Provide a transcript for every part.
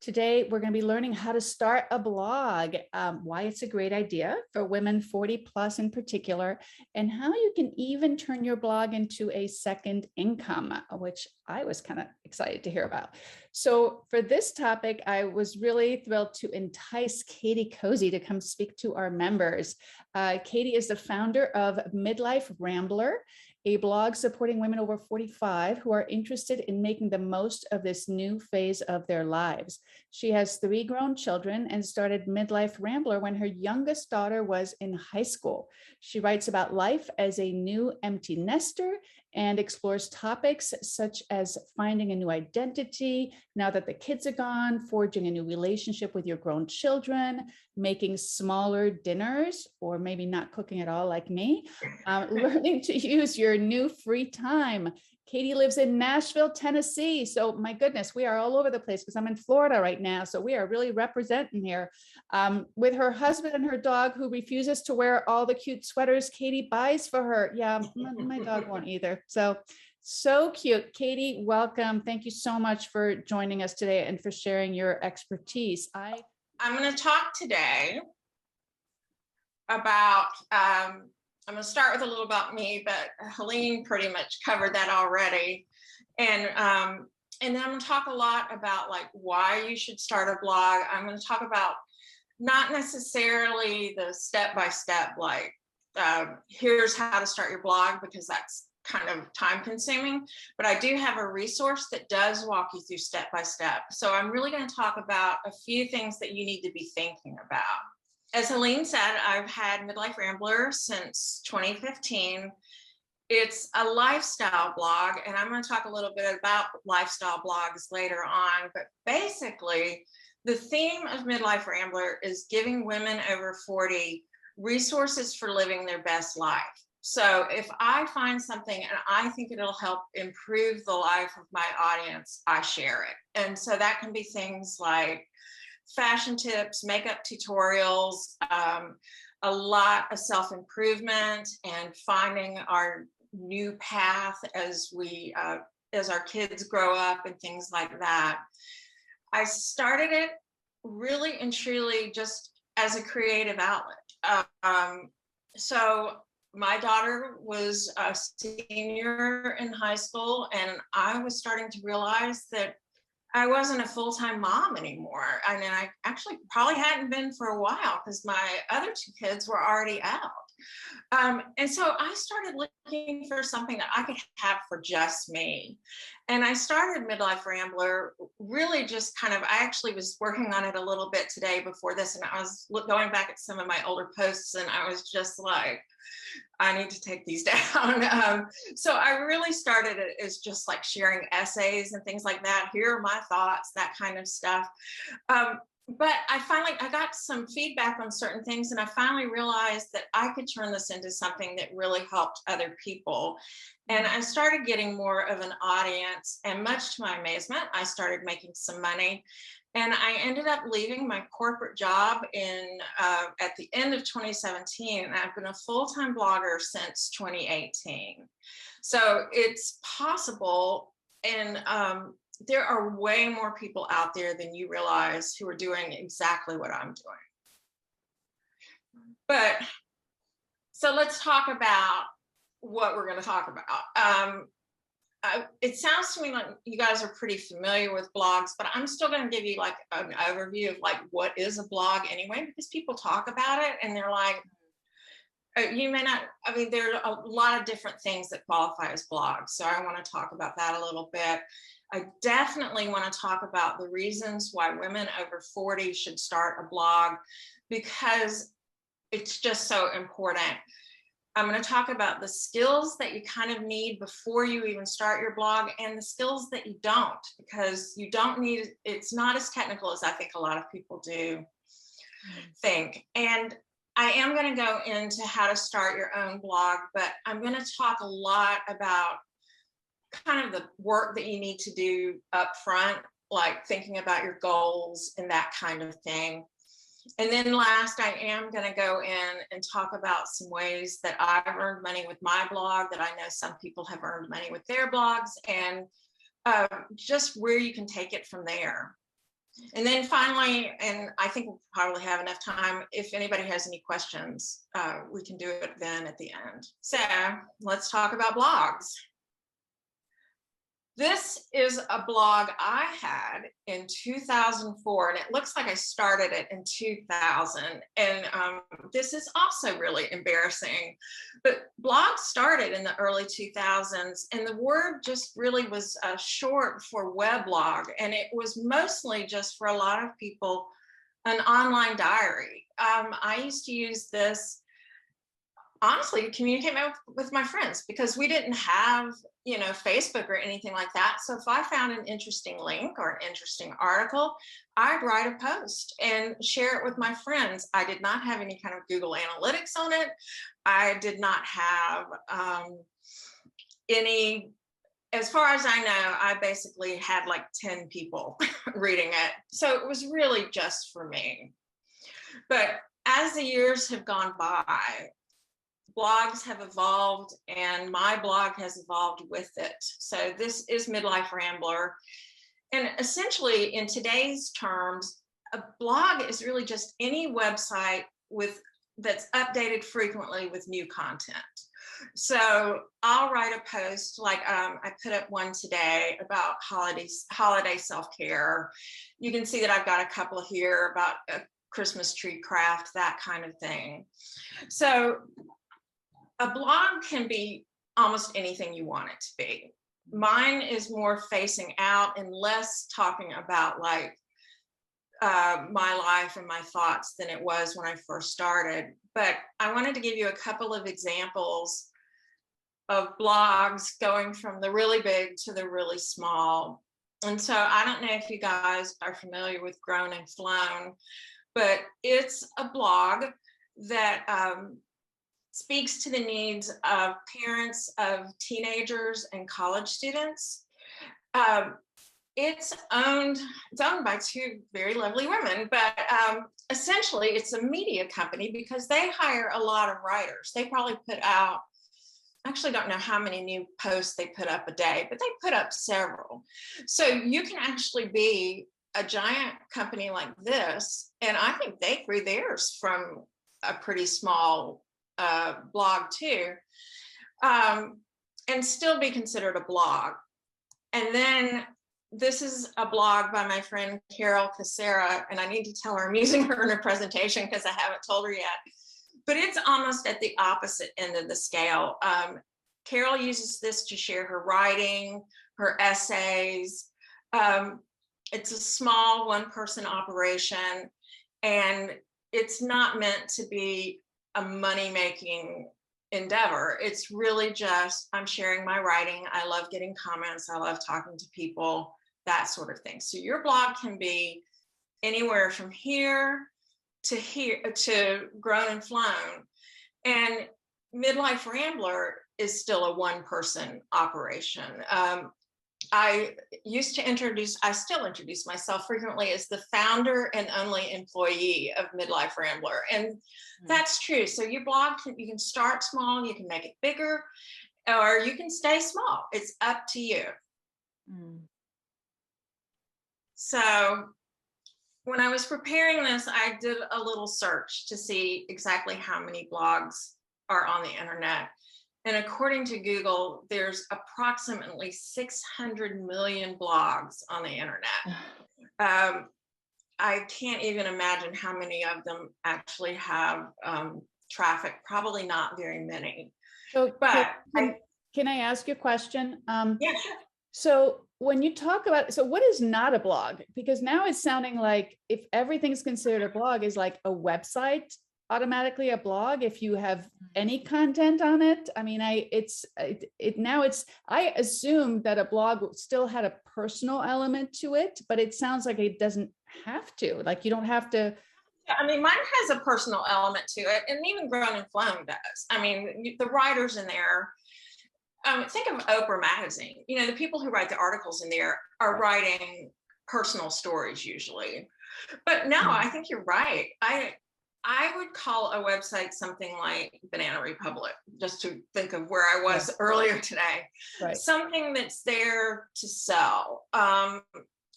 Today, we're going to be learning how to start a blog, why it's a great idea for women 40 plus in particular, and how you can even turn your blog into a second income, which I was kind of excited to hear about. So for this topic, I was really thrilled to entice Katy Kozee to come speak to our members. Katy is the founder of Midlife Rambler, a blog supporting women over 45 who are interested in making the most of this new phase of their lives. She has 3 grown children and started Midlife Rambler when her youngest daughter was in high school. She writes about life as a new empty nester and explores topics such as finding a new identity now that the kids are gone, forging a new relationship with your grown children, making smaller dinners, or maybe not cooking at all like me, learning to use your new free time. Katy lives in Nashville, Tennessee. So my goodness, we are all over the place because I'm in Florida right now. So we are really representing here with her husband and her dog who refuses to wear all the cute sweaters Katy buys for her. Yeah, my dog won't either. So cute. Katy, welcome. Thank you so much for joining us today and for sharing your expertise. I'm going to talk today about, I'm going to start with a little about me, but Helene pretty much covered that already. And then I'm going to talk a lot about like why you should start a blog. I'm going to talk about not necessarily the step-by-step, like here's how to start your blog, because that's kind of time consuming, but I do have a resource that does walk you through step-by-step. So I'm really going to talk about a few things that you need to be thinking about. As Helene said, I've had Midlife Rambler since 2015. It's a lifestyle blog, and I'm going to talk a little bit about lifestyle blogs later on, but basically the theme of Midlife Rambler is giving women over 40 resources for living their best life. So if I find something and I think it'll help improve the life of my audience, I share it. And so that can be things like fashion tips, makeup tutorials, a lot of self-improvement and finding our new path as our kids grow up and things like that. I started it really and truly just as a creative outlet. So my daughter was a senior in high school, and I was starting to realize that I wasn't a full-time mom anymore. I mean, I actually probably hadn't been for a while because my other 2 kids were already out. And so I started looking for something that I could have for just me. And I started Midlife Rambler really just kind of, I actually was working on it a little bit today before this, and I was going back at some of my older posts, and I was just like, I need to take these down. So I really started it as just like sharing essays and things like that. Here are my thoughts, that kind of stuff. But I got some feedback on certain things, and I finally realized that I could turn this into something that really helped other people. And I started getting more of an audience, and much to my amazement, I started making some money. And I ended up leaving my corporate job at the end of 2017. And I've been a full-time blogger since 2018. So it's possible, and there are way more people out there than you realize who are doing exactly what I'm doing. But so let's talk about what we're going to talk about. It sounds to me like you guys are pretty familiar with blogs, but I'm still going to give you like an overview of like what is a blog anyway, because people talk about it and they're like, you may not, I mean, there are a lot of different things that qualify as blogs. So I want to talk about that a little bit. I definitely want to talk about the reasons why women over 40 should start a blog, because it's just so important. I'm going to talk about the skills that you kind of need before you even start your blog, and the skills that you don't, because you don't need, it's not as technical as I think a lot of people do think. And I am going to go into how to start your own blog, but I'm going to talk a lot about kind of the work that you need to do up front, like thinking about your goals and that kind of thing. And then last, I am going to go in and talk about some ways that I've earned money with my blog, that I know some people have earned money with their blogs, and just where you can take it from there. And then finally, and I think we'll probably have enough time, if anybody has any questions, we can do it then at the end. So let's talk about blogs. This is a blog I had in 2004, and it looks like I started it in 2000. And this is also really embarrassing, but blogs started in the early 2000s, and the word just really was short for weblog, and it was mostly just for a lot of people an online diary. I used to use this honestly to communicate with my friends, because we didn't have, you know, Facebook or anything like that. So if I found an interesting link or an interesting article, I'd write a post and share it with my friends. I did not have any kind of Google Analytics on it. I did not have any, as far as I know, I basically had like 10 people reading it. So it was really just for me. But as the years have gone by, blogs have evolved, and my blog has evolved with it. So this is Midlife Rambler. And essentially, in today's terms, a blog is really just any website that's updated frequently with new content. So I'll write a post, like I put up one today about holiday self-care. You can see that I've got a couple here about a Christmas tree craft, that kind of thing. So a blog can be almost anything you want it to be. Mine is more facing out and less talking about like my life and my thoughts than it was when I first started. But I wanted to give you a couple of examples of blogs going from the really big to the really small. And so I don't know if you guys are familiar with Grown and Flown, but it's a blog that speaks to the needs of parents of teenagers and college students. It's owned by two very lovely women, but essentially it's a media company because they hire a lot of writers. They probably put out, I actually don't know how many new posts they put up a day, but they put up several. So you can actually be a giant company like this, and I think they grew theirs from a pretty small blog too, and still be considered a blog. And then this is a blog by my friend Katy Kozee, and I need to tell her I'm using her in a presentation because I haven't told her yet. But it's almost at the opposite end of the scale. Carol uses this to share her writing, her essays. It's a small one-person operation, and it's not meant to be a money-making endeavor. It's really just, I'm sharing my writing. I love getting comments. I love talking to people, that sort of thing. So your blog can be anywhere from here to Grown and Flown. And Midlife Rambler is still a one-person operation. I still introduce myself frequently as the founder and only employee of Midlife Rambler. And that's true. So your blog, you can start small, you can make it bigger, or you can stay small. It's up to you. So when I was preparing this, I did a little search to see exactly how many blogs are on the internet. And according to Google, there's approximately 600 million blogs on the internet. I can't even imagine how many of them actually have traffic, probably not very many. So can I ask you a question? Yeah. So when you talk about, so what is not a blog? Because now it's sounding like if everything's considered a blog, is like a website automatically a blog if you have any content on it? I mean, I assume that a blog still had a personal element to it, but it sounds like it doesn't have to. Like you don't have to. I mean, mine has a personal element to it, and even Grown and Flown does. I mean, the writers in there, think of Oprah magazine. You know, the people who write the articles in there are writing personal stories usually. But no, I think you're right. I would call a website something like Banana Republic, just to think of where I was earlier today. Right. Something that's there to sell.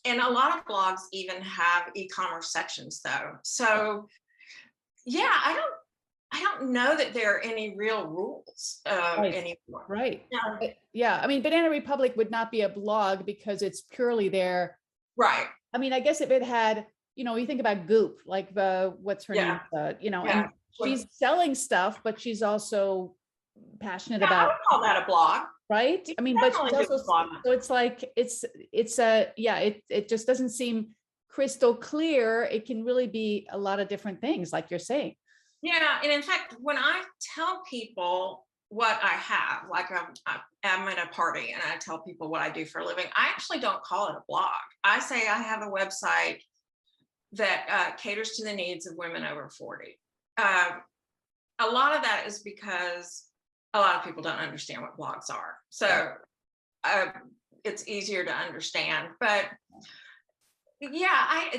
And a lot of blogs even have e-commerce sections though. So yeah, I don't know that there are any real rules Right. anymore. Right. Yeah. Yeah. I mean, Banana Republic would not be a blog because it's purely there. Right. I mean, I guess if it had, you think about Goop, like what's her name? Yeah. And she's selling stuff, but she's also passionate I about, would call that a blog. right? You I can mean, but she's definitely do also, a blog. so it's like, it just doesn't seem crystal clear. It can really be a lot of different things, like you're saying. Yeah, and in fact, when I tell people what I have, like I'm at a party and I tell people what I do for a living, I actually don't call it a blog. I say I have a website that caters to the needs of women over 40. A lot of that is because a lot of people don't understand what blogs are. So it's easier to understand. But yeah,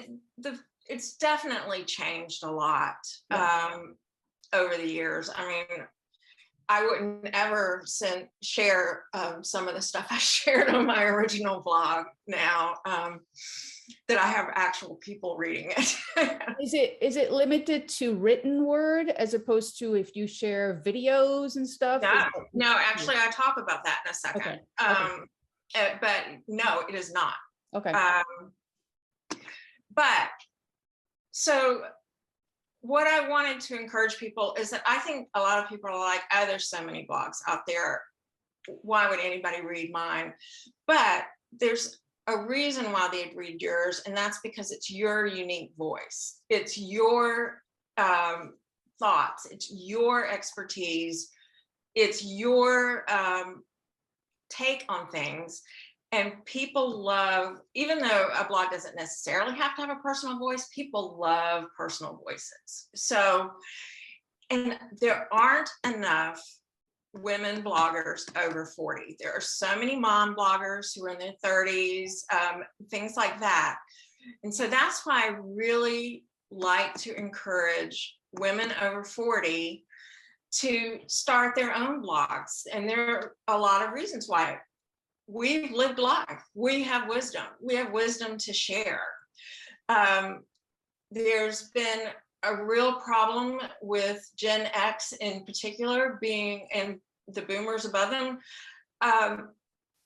it's definitely changed a lot over the years. I mean, I wouldn't ever share some of the stuff I shared on my original blog now that I have actual people reading it. Is it limited to written word as opposed to if you share videos and stuff? No, actually, I talk about that in a second. Okay. But no, it is not. Okay. But so what I wanted to encourage people is that I think a lot of people are like, oh, there's so many blogs out there. Why would anybody read mine? But there's a reason why they'd read yours, and that's because it's your unique voice. It's your thoughts. It's your expertise. It's your take on things. And people love, even though a blog doesn't necessarily have to have a personal voice, people love personal voices. So, and there aren't enough women bloggers over 40. There are so many mom bloggers who are in their 30s, things like that. And so that's why I really like to encourage women over 40 to start their own blogs. And there are a lot of reasons why. We've lived life. We have wisdom. We have wisdom to share. There's been a real problem with Gen X in particular and the boomers above them,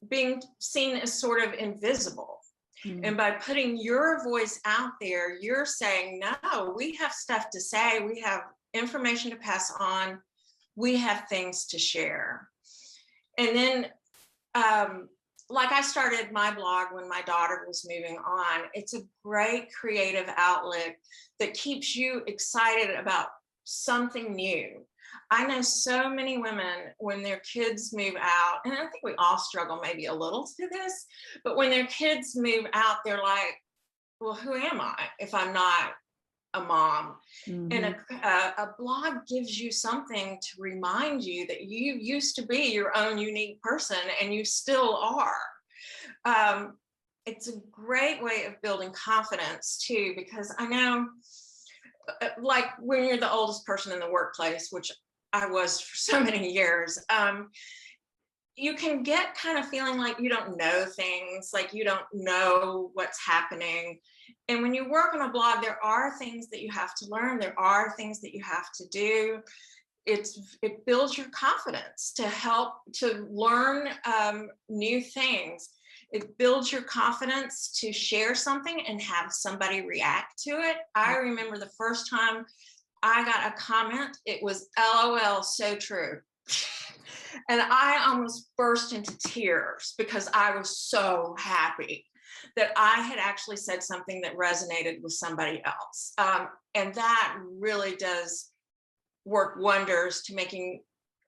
being seen as sort of invisible. Mm-hmm. And by putting your voice out there, you're saying, no, we have stuff to say. We have information to pass on. We have things to share. And then, like I started my blog when my daughter was moving on. It's a great creative outlet that keeps you excited about something new. I know so many women when their kids move out, and I think we all struggle maybe a little to this, but when their kids move out, they're like, well, who am I if I'm not a mom? Mm-hmm. And a blog gives you something to remind you that you used to be your own unique person and you still are. It's a great way of building confidence too, because I know like when you're the oldest person in the workplace, which I was for so many years, you can get kind of feeling like you don't know things, like you don't know what's happening. And when you work on a blog, there are things that you have to learn. There are things that you have to do. It builds your confidence to help to learn new things. It builds your confidence to share something and have somebody react to it. I remember the first time I got a comment, it was LOL, so true. And I almost burst into tears because I was so happy that I had actually said something that resonated with somebody else. And that really does work wonders to making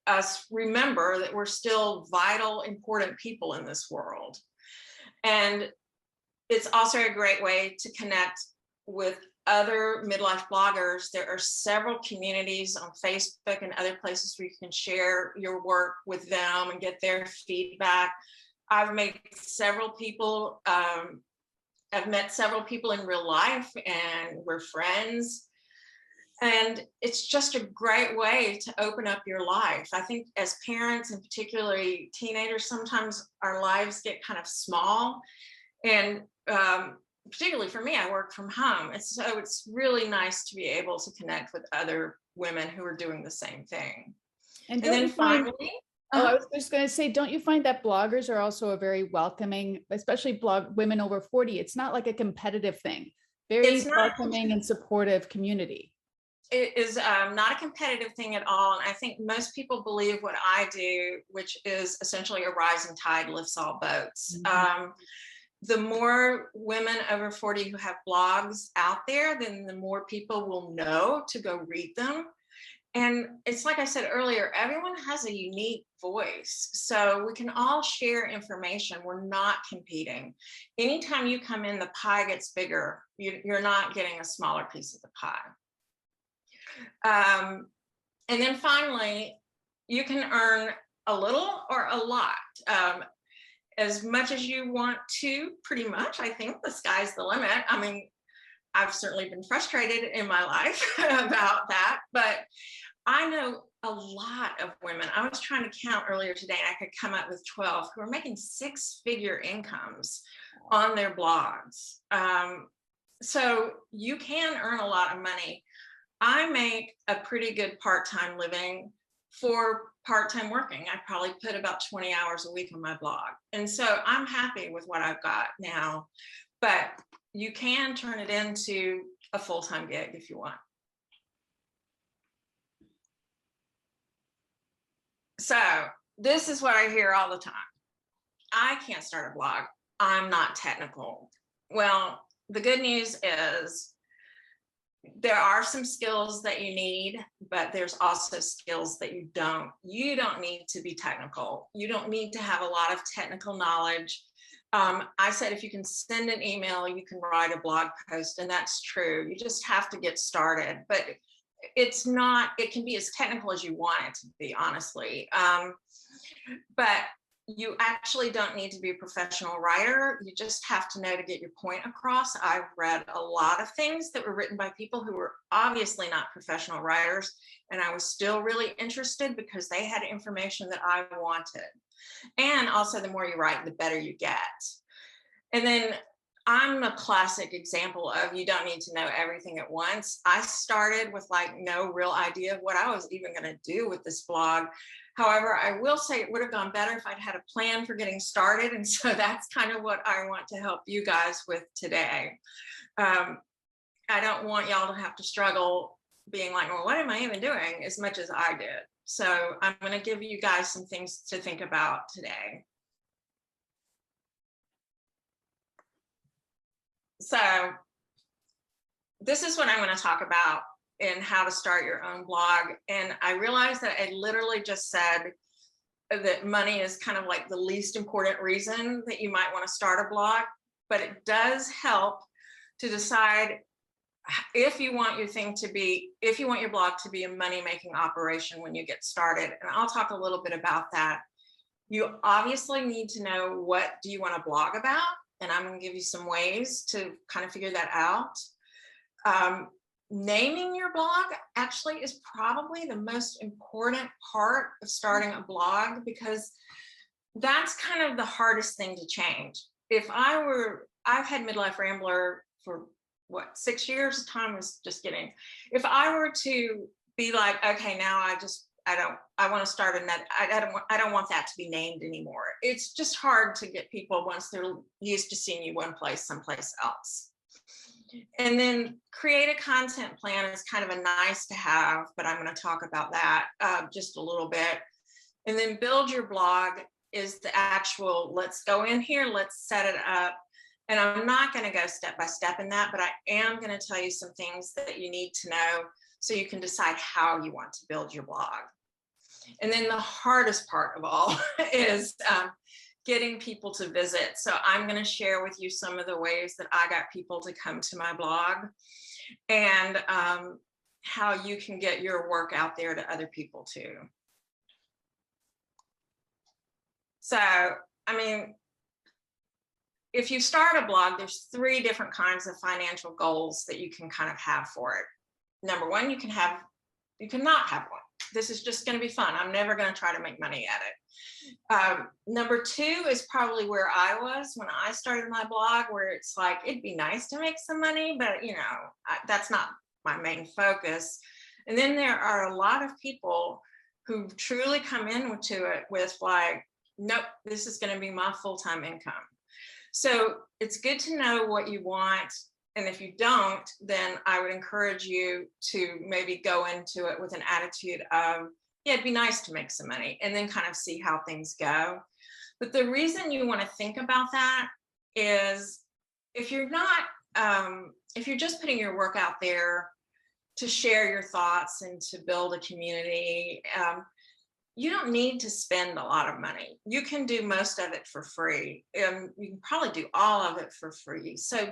us remember that we're still vital, important people in this world. And it's also a great way to connect with other midlife bloggers. There are several communities on Facebook and other places where you can share your work with them and get their feedback. I've met several people in real life and we're friends. And it's just a great way to open up your life. I think as parents and particularly teenagers, sometimes our lives get kind of small. And particularly for me, I work from home. So it's really nice to be able to connect with other women who are doing the same thing. And then finally, I was just going to say, don't you find that bloggers are also a very welcoming, especially blog women over 40? It's not like a competitive thing, very welcoming and supportive community. It is not a competitive thing at all. And I think most people believe what I do, which is essentially a rising tide lifts all boats. The more women over 40 who have blogs out there, then the more people will know to go read them. And it's like I said earlier, everyone has a unique voice. So we can all share information. We're not competing. Anytime you come in, the pie gets bigger. You're not getting a smaller piece of the pie. And then finally, you can earn a little or a lot. As much as you want to, pretty much. I think the sky's the limit. I mean, I've certainly been frustrated in my life about that, but I know a lot of women. I was trying to count earlier today, and I could come up with 12 who are making six-figure incomes on their blogs. So you can earn a lot of money. I make a pretty good part-time living for part-time working. I probably put about 20 hours a week on my blog. And so I'm happy with what I've got now, but you can turn it into a full-time gig if you want. So this is what I hear all the time. I can't start a blog. I'm not technical. Well, the good news is there are some skills that you need, but there's also skills that you don't. You don't need to be technical. You don't need to have a lot of technical knowledge. I said, if you can send an email, you can write a blog post, and that's true. You just have to get started, but it's not, it can be as technical as you want it to be, honestly. But you actually don't need to be a professional writer. You just have to know to get your point across. I've read a lot of things that were written by people who were obviously not professional writers, and I was still really interested because they had information that I wanted. And also, the more you write, the better you get. And then I'm a classic example of you don't need to know everything at once. I started with like no real idea of what I was even going to do with this blog. However, I will say it would have gone better if I'd had a plan for getting started. And so that's kind of what I want to help you guys with today. I don't want y'all to have to struggle being like, well, what am I even doing, as much as I did. So I'm going to give you guys some things to think about today. So this is what I'm going to talk about in how to start your own blog. And I realized that I literally just said that money is kind of like the least important reason that you might want to start a blog, but it does help to decide if you want your thing to be, if you want your blog to be a money-making operation when you get started. And I'll talk a little bit about that. You obviously need to know, what do you want to blog about? And I'm going to give you some ways to kind of figure that out. Naming your blog actually is probably the most important part of starting a blog, because that's kind of the hardest thing to change. I've had Midlife Rambler for 6 years? Time was just getting. If I were to be like, okay, now I want to start another, I don't want that to be named anymore. It's just hard to get people, once they're used to seeing you one place, someplace else. And then create a content plan is kind of a nice to have, but I'm going to talk about that just a little bit. And then build your blog is the actual, let's go in here, let's set it up. And I'm not going to go step by step in that, but I am going to tell you some things that you need to know so you can decide how you want to build your blog. And then the hardest part of all is getting people to visit. So I'm going to share with you some of the ways that I got people to come to my blog, and how you can get your work out there to other people too. So, I mean, if you start a blog, there's 3 different kinds of financial goals that you can kind of have for it. Number one, you can not have one. this is just going to be fun. I'm never going to try to make money at it. Number two is probably where I was when I started my blog, where it's like, it'd be nice to make some money, but you know, that's not my main focus. And then there are a lot of people who truly come into it with like, nope, this is going to be my full-time income. So it's good to know what you want. And if you don't, then I would encourage you to maybe go into it with an attitude of, yeah, it'd be nice to make some money, and then kind of see how things go. But the reason you want to think about that is if you're not, if you're just putting your work out there to share your thoughts and to build a community, you don't need to spend a lot of money. You can do most of it for free. You can probably do all of it for free. So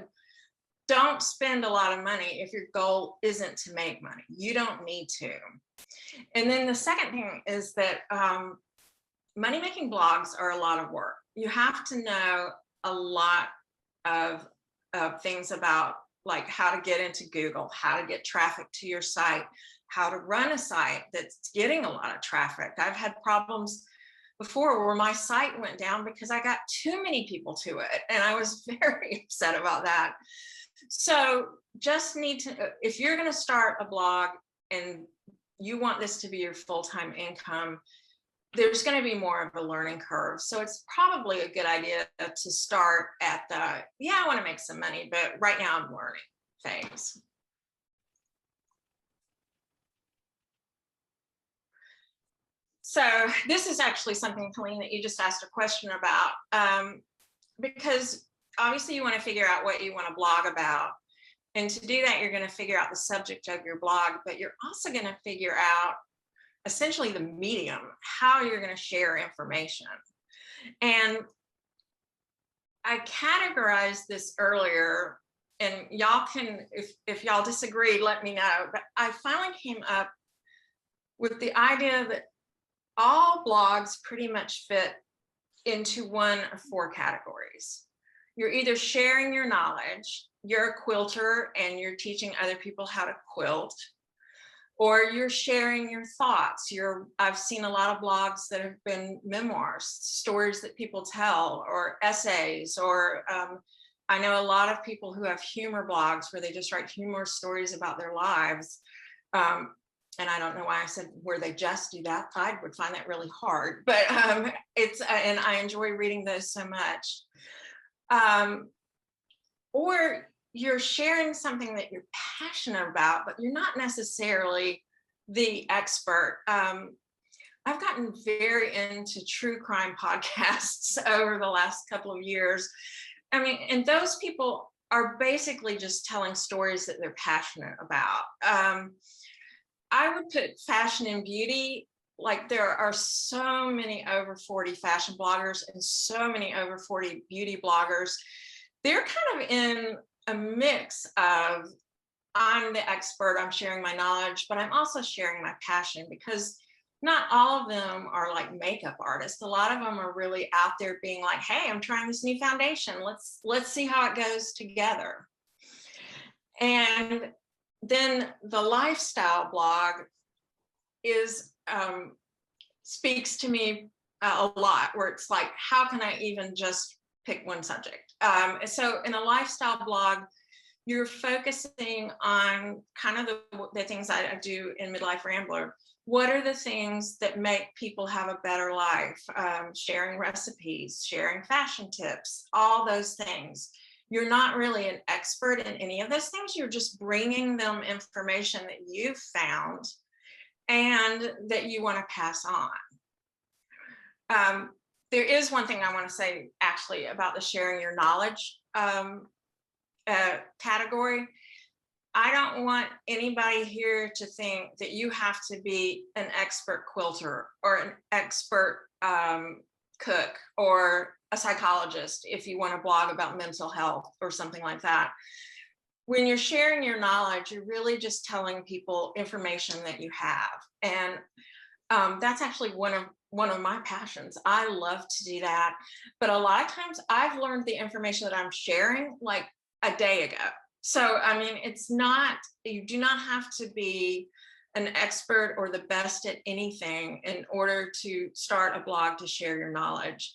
don't spend a lot of money if your goal isn't to make money. You don't need to. And then the second thing is that money-making blogs are a lot of work. You have to know a lot of things about like how to get into Google, how to get traffic to your site, how to run a site that's getting a lot of traffic. I've had problems before where my site went down because I got too many people to it, and I was very upset about that. So just need to, if you're going to start a blog and you want this to be your full-time income, there's going to be more of a learning curve. So it's probably a good idea to start at the, yeah, I want to make some money, but right now I'm learning phase. So this is actually something, Colleen, that you just asked a question about, because obviously you want to figure out what you want to blog about. And to do that, you're going to figure out the subject of your blog, but you're also going to figure out essentially the medium, how you're going to share information. And I categorized this earlier, and y'all can, if y'all disagree, let me know. But I finally came up with the idea that all blogs pretty much fit into one of four categories. You're either sharing your knowledge, you're a quilter and you're teaching other people how to quilt, or you're sharing your thoughts. I've seen a lot of blogs that have been memoirs, stories that people tell, or essays, or I know a lot of people who have humor blogs where they just write humor stories about their lives. And I don't know why I said where they just do that. I would find that really hard, but it's, and I enjoy reading those so much. Or you're sharing something that you're passionate about, but you're not necessarily the expert. I've gotten very into true crime podcasts over the last couple of years. I mean, and those people are basically just telling stories that they're passionate about. I would put fashion and beauty, like there are so many over 40 fashion bloggers and so many over 40 beauty bloggers. They're kind of in a mix of, I'm the expert, I'm sharing my knowledge, but I'm also sharing my passion, because not all of them are like makeup artists. A lot of them are really out there being like, hey, I'm trying this new foundation. Let's see how it goes together. And then the lifestyle blog is speaks to me a lot, where it's like, how can I even just pick one subject? So in a lifestyle blog, you're focusing on kind of the things I do in Midlife Rambler. What are the things that make people have a better life? Sharing recipes, sharing fashion tips, all those things. You're not really an expert in any of those things. You're just bringing them information that you've found and that you want to pass on. There is one thing I want to say actually about the sharing your knowledge category. I don't want anybody here to think that you have to be an expert quilter or an expert cook or a psychologist if you want to blog about mental health or something like that. When you're sharing your knowledge, you're really just telling people information that you have. And that's actually one of my passions. I love to do that. But a lot of times I've learned the information that I'm sharing like a day ago. So, I mean, it's not, you do not have to be an expert or the best at anything in order to start a blog to share your knowledge.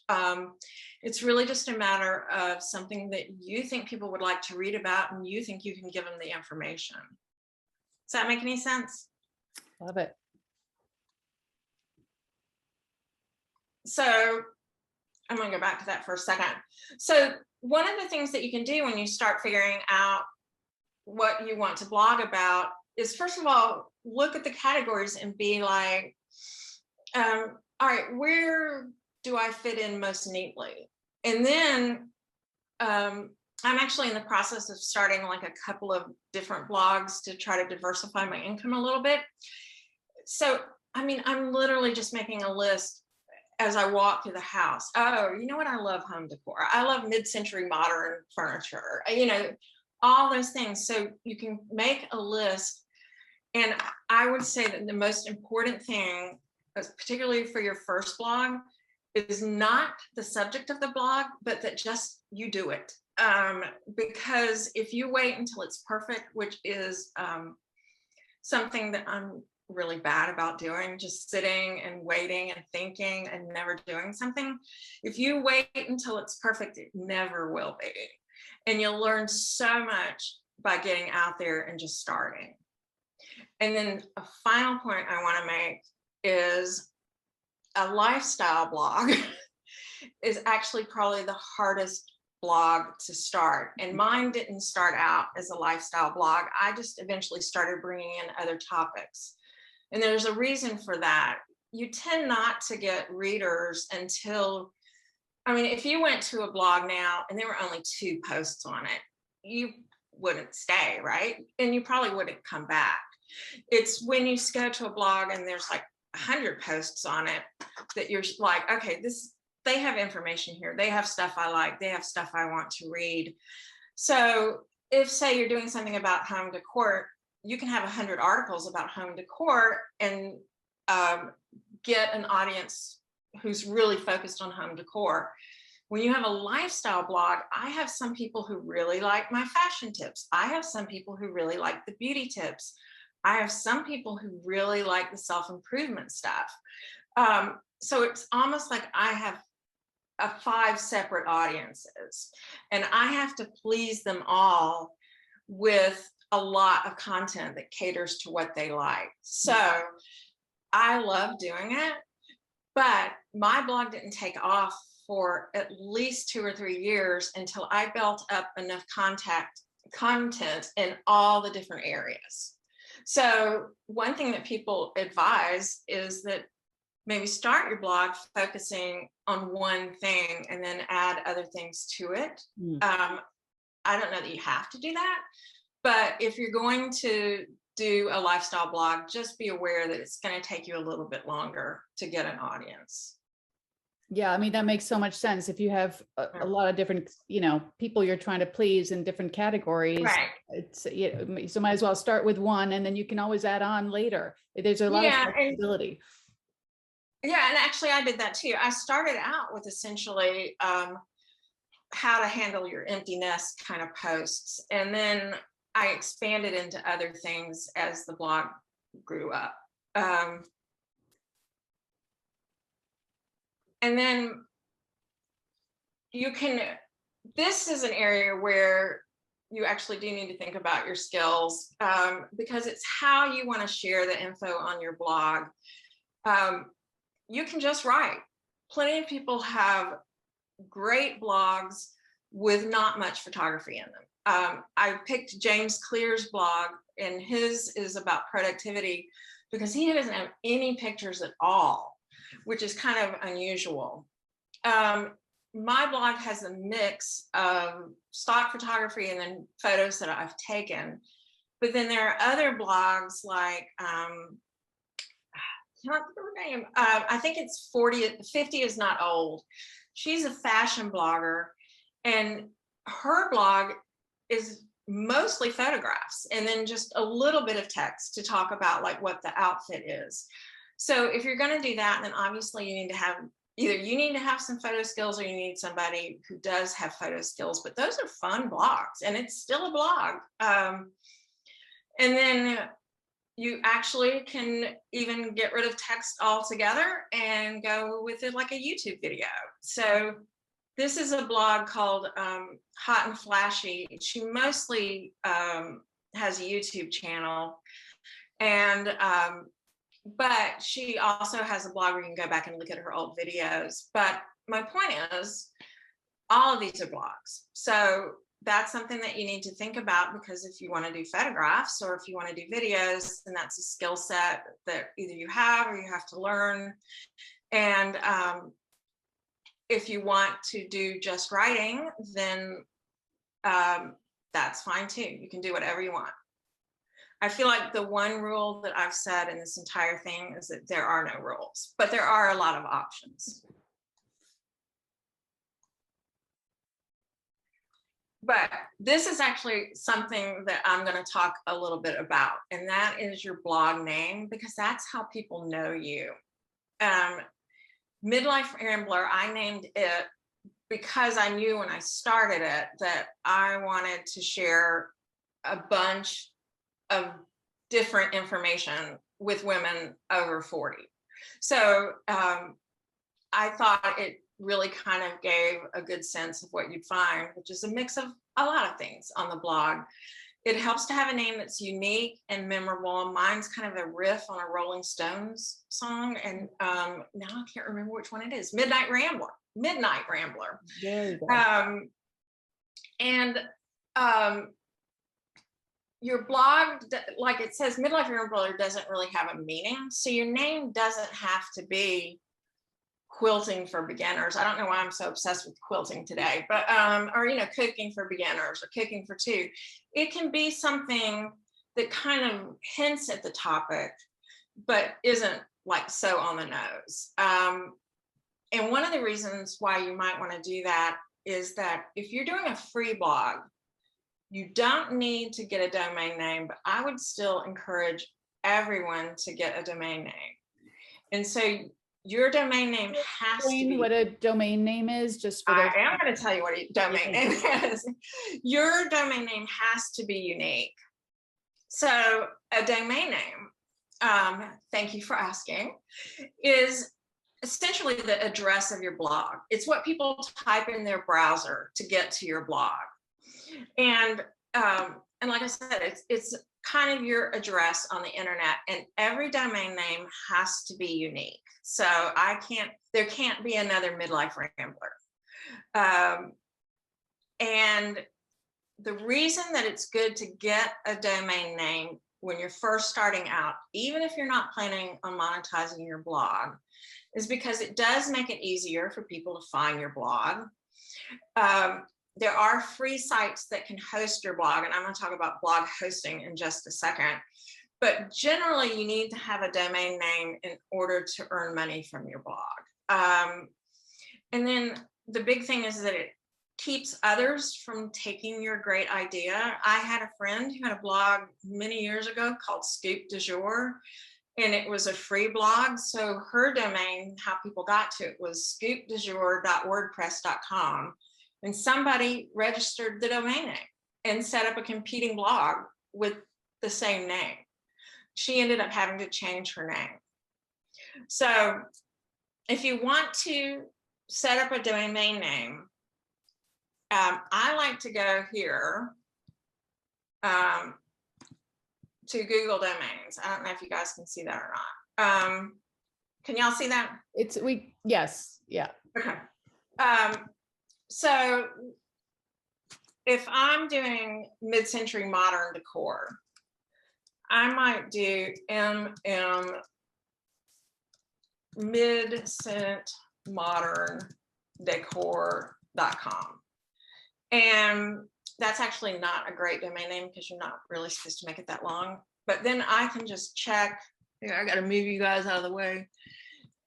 It's really just a matter of something that you think people would like to read about and you think you can give them the information. Does that make any sense? Love it. So I'm going to go back to that for a second. So one of the things that you can do when you start figuring out what you want to blog about is, first of all, look at the categories and be like, all right, where do I fit in most neatly? And then I'm actually in the process of starting like a couple of different blogs to try to diversify my income a little bit. So, I mean, I'm literally just making a list as I walk through the house. Oh, you know what? I love home decor. I love mid-century modern furniture, you know, all those things. So you can make a list. And I would say that the most important thing, particularly for your first blog, is not the subject of the blog, but that just you do it. Because if you wait until it's perfect, which is something that I'm really bad about doing, just sitting and waiting and thinking and never doing something. If you wait until it's perfect, it never will be. And you'll learn so much by getting out there and just starting. And then a final point I want to make is a lifestyle blog is actually probably the hardest blog to start. And mine didn't start out as a lifestyle blog. I just eventually started bringing in other topics. And there's a reason for that. You tend not to get readers until, I mean, if you went to a blog now and there were only 2 posts on it, you wouldn't stay, right? And you probably wouldn't come back. It's when you go to a blog and there's like 100 posts on it that you're like, okay, they have information here. They have stuff I like. They have stuff I want to read. So if, say, you're doing something about home decor, you can have 100 articles about home decor and get an audience who's really focused on home decor. When you have a lifestyle blog, I have some people who really like my fashion tips. I have some people who really like the beauty tips. I have some people who really like the self-improvement stuff. So it's almost like I have 5 separate audiences, and I have to please them all with a lot of content that caters to what they like. So I love doing it, but my blog didn't take off for at least 2 or 3 years until I built up enough content in all the different areas. So one thing that people advise is that maybe start your blog focusing on one thing and then add other things to it. I don't know that you have to do that, but if you're going to do a lifestyle blog, just be aware that it's going to take you a little bit longer to get an audience. Yeah, I mean, that makes so much sense. If you have a lot of different, people you're trying to please in different categories, right? It's, so might as well start with one, and then you can always add on later. There's a lot of flexibility. Yeah, and actually I did that too. I started out with essentially how to handle your empty nest kind of posts. And then I expanded into other things as the blog grew up. And then this is an area where you actually do need to think about your skills, because it's how you want to share the info on your blog. You can just write. Plenty of people have great blogs with not much photography in them. I picked James Clear's blog, and his is about productivity because he doesn't have any pictures at all, which is kind of unusual. My blog has a mix of stock photography and then photos that I've taken. But then there are other blogs like, I can't remember her name. I think it's 50 is not old. She's a fashion blogger, and her blog is mostly photographs and then just a little bit of text to talk about like what the outfit is. So if you're going to do that, then obviously you need to have some photo skills, or you need somebody who does have photo skills. But those are fun blogs, and it's still a blog. And then you actually can even get rid of text altogether and go with it like a YouTube video. So this is a blog called Hot and Flashy. She mostly has a YouTube channel, and but she also has a blog where you can go back and look at her old videos. But my point is, all of these are blogs. So that's something that you need to think about, because if you want to do photographs or if you want to do videos, then that's a skill set that either you have or you have to learn. And if you want to do just writing, then that's fine too. You can do whatever you want. I feel like the one rule that I've said in this entire thing is that there are no rules, but there are a lot of options. But this is actually something that I'm going to talk a little bit about, and that is your blog name, because that's how people know you. Midlife Rambler, I named it because I knew when I started it that I wanted to share a bunch of different information with women over 40. So I thought it really kind of gave a good sense of what you'd find, which is a mix of a lot of things on the blog. It helps to have a name that's unique and memorable. Mine's kind of a riff on a Rolling Stones song, and now I can't remember which one it is. Midnight Rambler. There you go. Your blog, like it says, Midlife Rambler doesn't really have a meaning. So your name doesn't have to be quilting for beginners. I don't know why I'm so obsessed with quilting today, but or cooking for beginners or cooking for two. It can be something that kind of hints at the topic, but isn't like so on the nose. And one of the reasons why you might want to do that is that if you're doing a free blog, you don't need to get a domain name, but I would still encourage everyone to get a domain name. And so your domain name has to be what a domain name is, just for I am going to tell you what a domain name is. Your domain name has to be unique. So a domain name, thank you for asking, is essentially the address of your blog. It's what people type in their browser to get to your blog. And like I said, it's kind of your address on the internet, and every domain name has to be unique. So there can't be another Midlife Rambler. And the reason that it's good to get a domain name when you're first starting out, even if you're not planning on monetizing your blog, is because it does make it easier for people to find your blog. There are free sites that can host your blog, and I'm going to talk about blog hosting in just a second. But generally, you need to have a domain name in order to earn money from your blog. And then the big thing is that it keeps others from taking your great idea. I had a friend who had a blog many years ago called Scoop du Jour, and it was a free blog. So her domain, how people got to it, was scoopdujour.wordpress.com. And somebody registered the domain name and set up a competing blog with the same name. She ended up having to change her name. So if you want to set up a domain name, I like to go here to Google Domains. I don't know if you guys can see that or not. Can y'all see that? Yes, yeah. Okay. So if I'm doing mid-century modern decor, I might do mid-cent modern decor.com. And that's actually not a great domain name because you're not really supposed to make it that long. But then I can just check. Here, I got to move you guys out of the way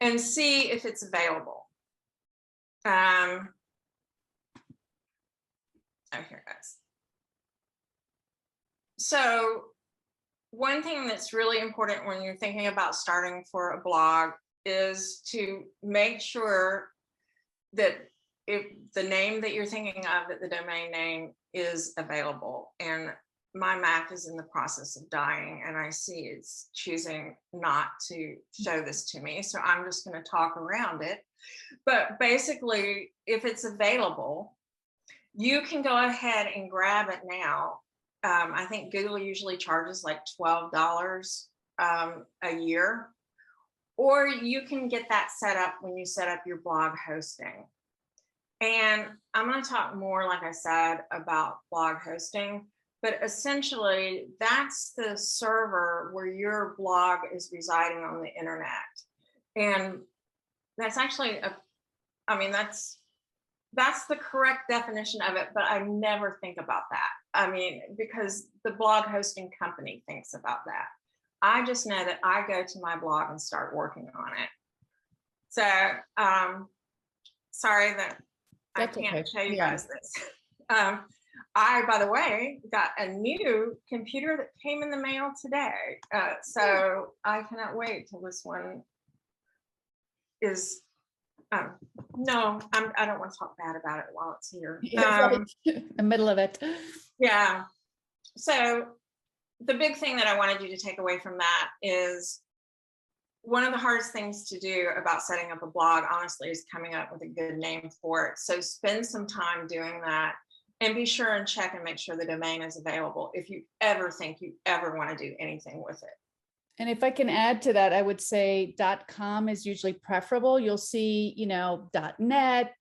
and see if it's available. Oh, here it goes. So one thing that's really important when you're thinking about starting for a blog is to make sure that if the name that you're thinking of, that the domain name is available. And my Mac is in the process of dying and I see it's choosing not to show this to me. So I'm just going to talk around it. But basically, if it's available, you can go ahead and grab it now. I think Google usually charges like $12 a year, or you can get that set up when you set up your blog hosting. And I'm going to talk more, like I said, about blog hosting, but essentially that's the server where your blog is residing on the internet. And that's actually that's the correct definition of it, but I never think about that. I mean, because the blog hosting company thinks about that. I just know that I go to my blog and start working on it. So, sorry that That's I can't okay. show you Yeah. guys this. I, by the way, got a new computer that came in the mail today. So I cannot wait till this one is, no, I don't want to talk bad about it while it's here. Yeah, right. The middle of it. Yeah. So the big thing that I wanted you to take away from that is one of the hardest things to do about setting up a blog, honestly, is coming up with a good name for it. So spend some time doing that and be sure and check and make sure the domain is available if you ever think you ever want to do anything with it. And if I can add to that, I would say .com is usually preferable. You'll see, .net,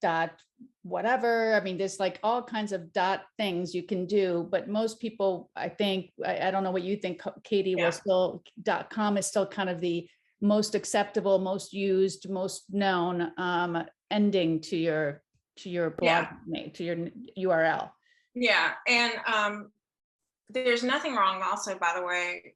whatever. I mean, there's like all kinds of things you can do, but most people, I think, I don't know what you think, Katy, Yeah. will still .com is still kind of the most acceptable, most used, most known ending to your blog name, to your URL. Yeah, and there's nothing wrong also, by the way,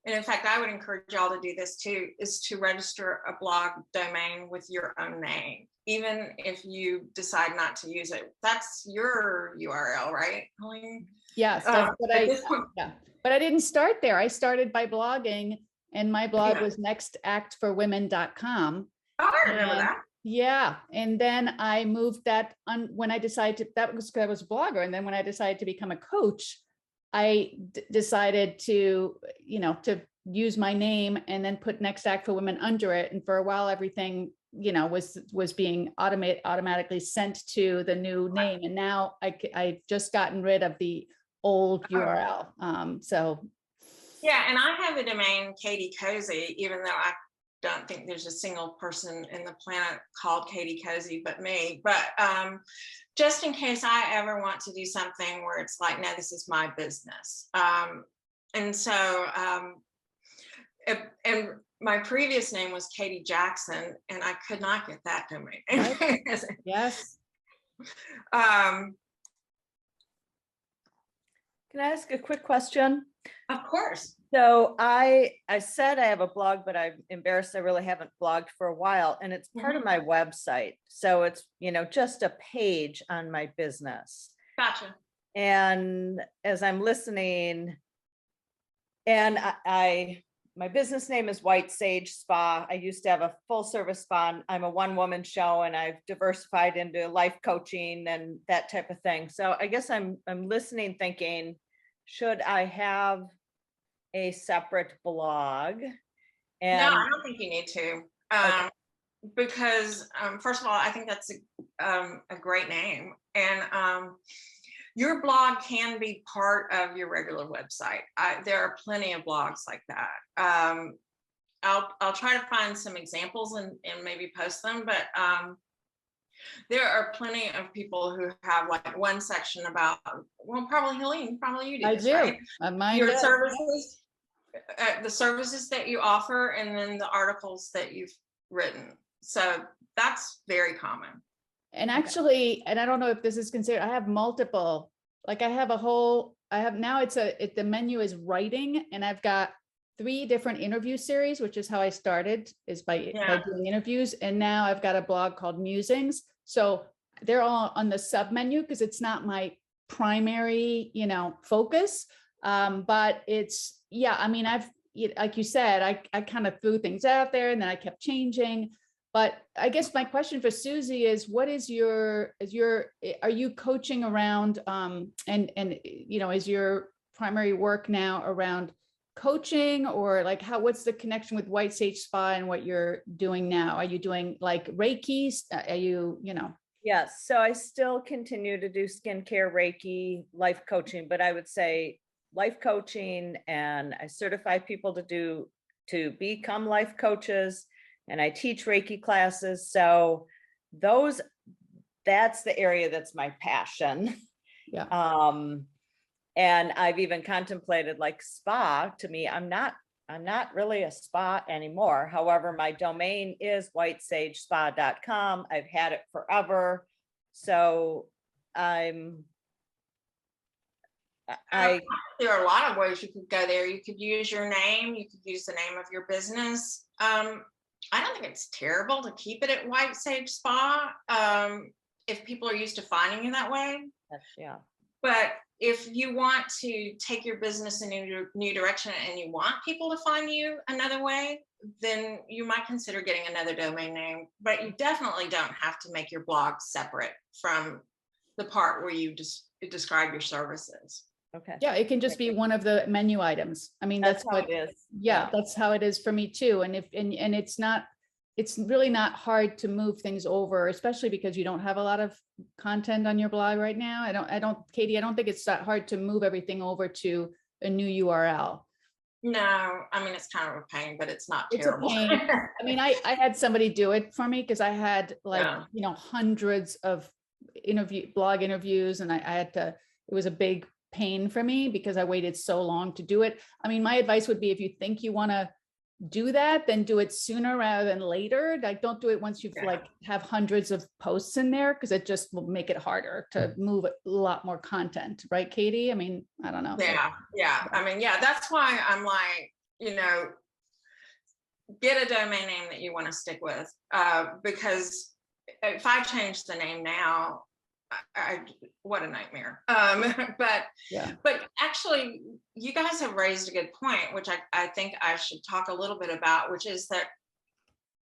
and in fact, I would encourage y'all to do this too, is to register a blog domain with your own name, even if you decide not to use it. That's your URL, right, Helene? Yes, that's what but I didn't start there. I started by blogging, and my blog was nextactforwomen.com. Oh, I remember that. Yeah. And then I moved that on when I decided to, that was because I was a blogger. And then when I decided to become a coach, I decided to, to use my name and then put Next Act for Women under it. And for a while, everything, was being automatically sent to the new name. And now I've just gotten rid of the old URL. Yeah. And I have the domain Katy Kozee, even though I don't think there's a single person in the planet called Katy Kozee but me. But just in case I ever want to do something where it's like, no, this is my business. And my previous name was Katy Jackson, and I could not get that domain. Yes. Can I ask a quick question? Of course. So I said I have a blog, but I'm embarrassed I really haven't blogged for a while, and it's part of my website. So it's, just a page on my business. Gotcha. And as I'm listening, and my business name is White Sage Spa. I used to have a full service spa. I'm a one-woman show, and I've diversified into life coaching and that type of thing. So I guess I'm listening, thinking, should I have a separate blog? And no, I don't think you need to. Okay. Because first of all, I think that's a great name, and your blog can be part of your regular website. There are plenty of blogs like that. I'll try to find some examples and maybe post them, but there are plenty of people who have like one section about, well, probably Helene, probably you do. I this, do. Right? Your services, the services that you offer, and then the articles that you've written. So that's very common. And actually, and I don't know if this is considered, I have multiple, like now the menu is writing, and I've got 3 different interview series, which is how I started, is by doing interviews. And now I've got a blog called Musings. So they're all on the sub menu because it's not my primary, focus. But it's, I've, like you said, I kind of threw things out there and then I kept changing. But I guess my question for Susie is, what is are you coaching around, and is your primary work now around coaching, or like what's the connection with White Sage Spa and what you're doing now? Are you doing like Reiki? Are you, Yes. So I still continue to do skincare, Reiki, life coaching, but I would say life coaching, and I certify people to become life coaches, and I teach Reiki classes. So that's the area that's my passion. Yeah. And I've even contemplated like spa. To me, I'm not really a spa anymore. However, my domain is whitesagespa.com. I've had it forever. So there are a lot of ways you could go there. You could use your name. You could use the name of your business. I don't think it's terrible to keep it at White Sage Spa if people are used to finding you that way. Yeah. But if you want to take your business in a new direction and you want people to find you another way, then you might consider getting another domain name. But you definitely don't have to make your blog separate from the part where you just describe your services. Okay. Yeah, it can just be one of the menu items. I mean, that's how what it is. Yeah, that's how it is for me too. And it's really not hard to move things over, especially because you don't have a lot of content on your blog right now. Katie, I don't think it's that hard to move everything over to a new URL. No, I mean, it's kind of a pain, but it's not terrible. It's a pain. I mean, I had somebody do it for me because I had hundreds of blog interviews, and I had to, it was a big pain for me because I waited so long to do it. I mean, my advice would be, if you think you want to do that, then do it sooner rather than later. Like, don't do it once you've have hundreds of posts in there, because it just will make it harder to move a lot more content, right, Katie? I mean, I don't know. Yeah. I mean, that's why I'm like, get a domain name that you want to stick with, because if I change the name now, what a nightmare. But actually, you guys have raised a good point, which I think I should talk a little bit about, which is that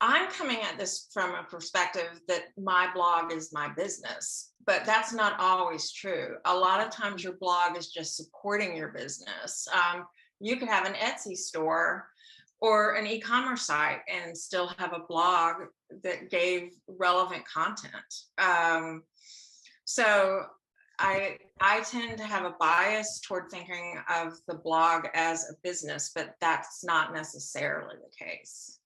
I'm coming at this from a perspective that my blog is my business, but that's not always true. A lot of times your blog is just supporting your business. You could have an Etsy store or an e-commerce site and still have a blog that gave relevant content. So I tend to have a bias toward thinking of the blog as a business, but that's not necessarily the case.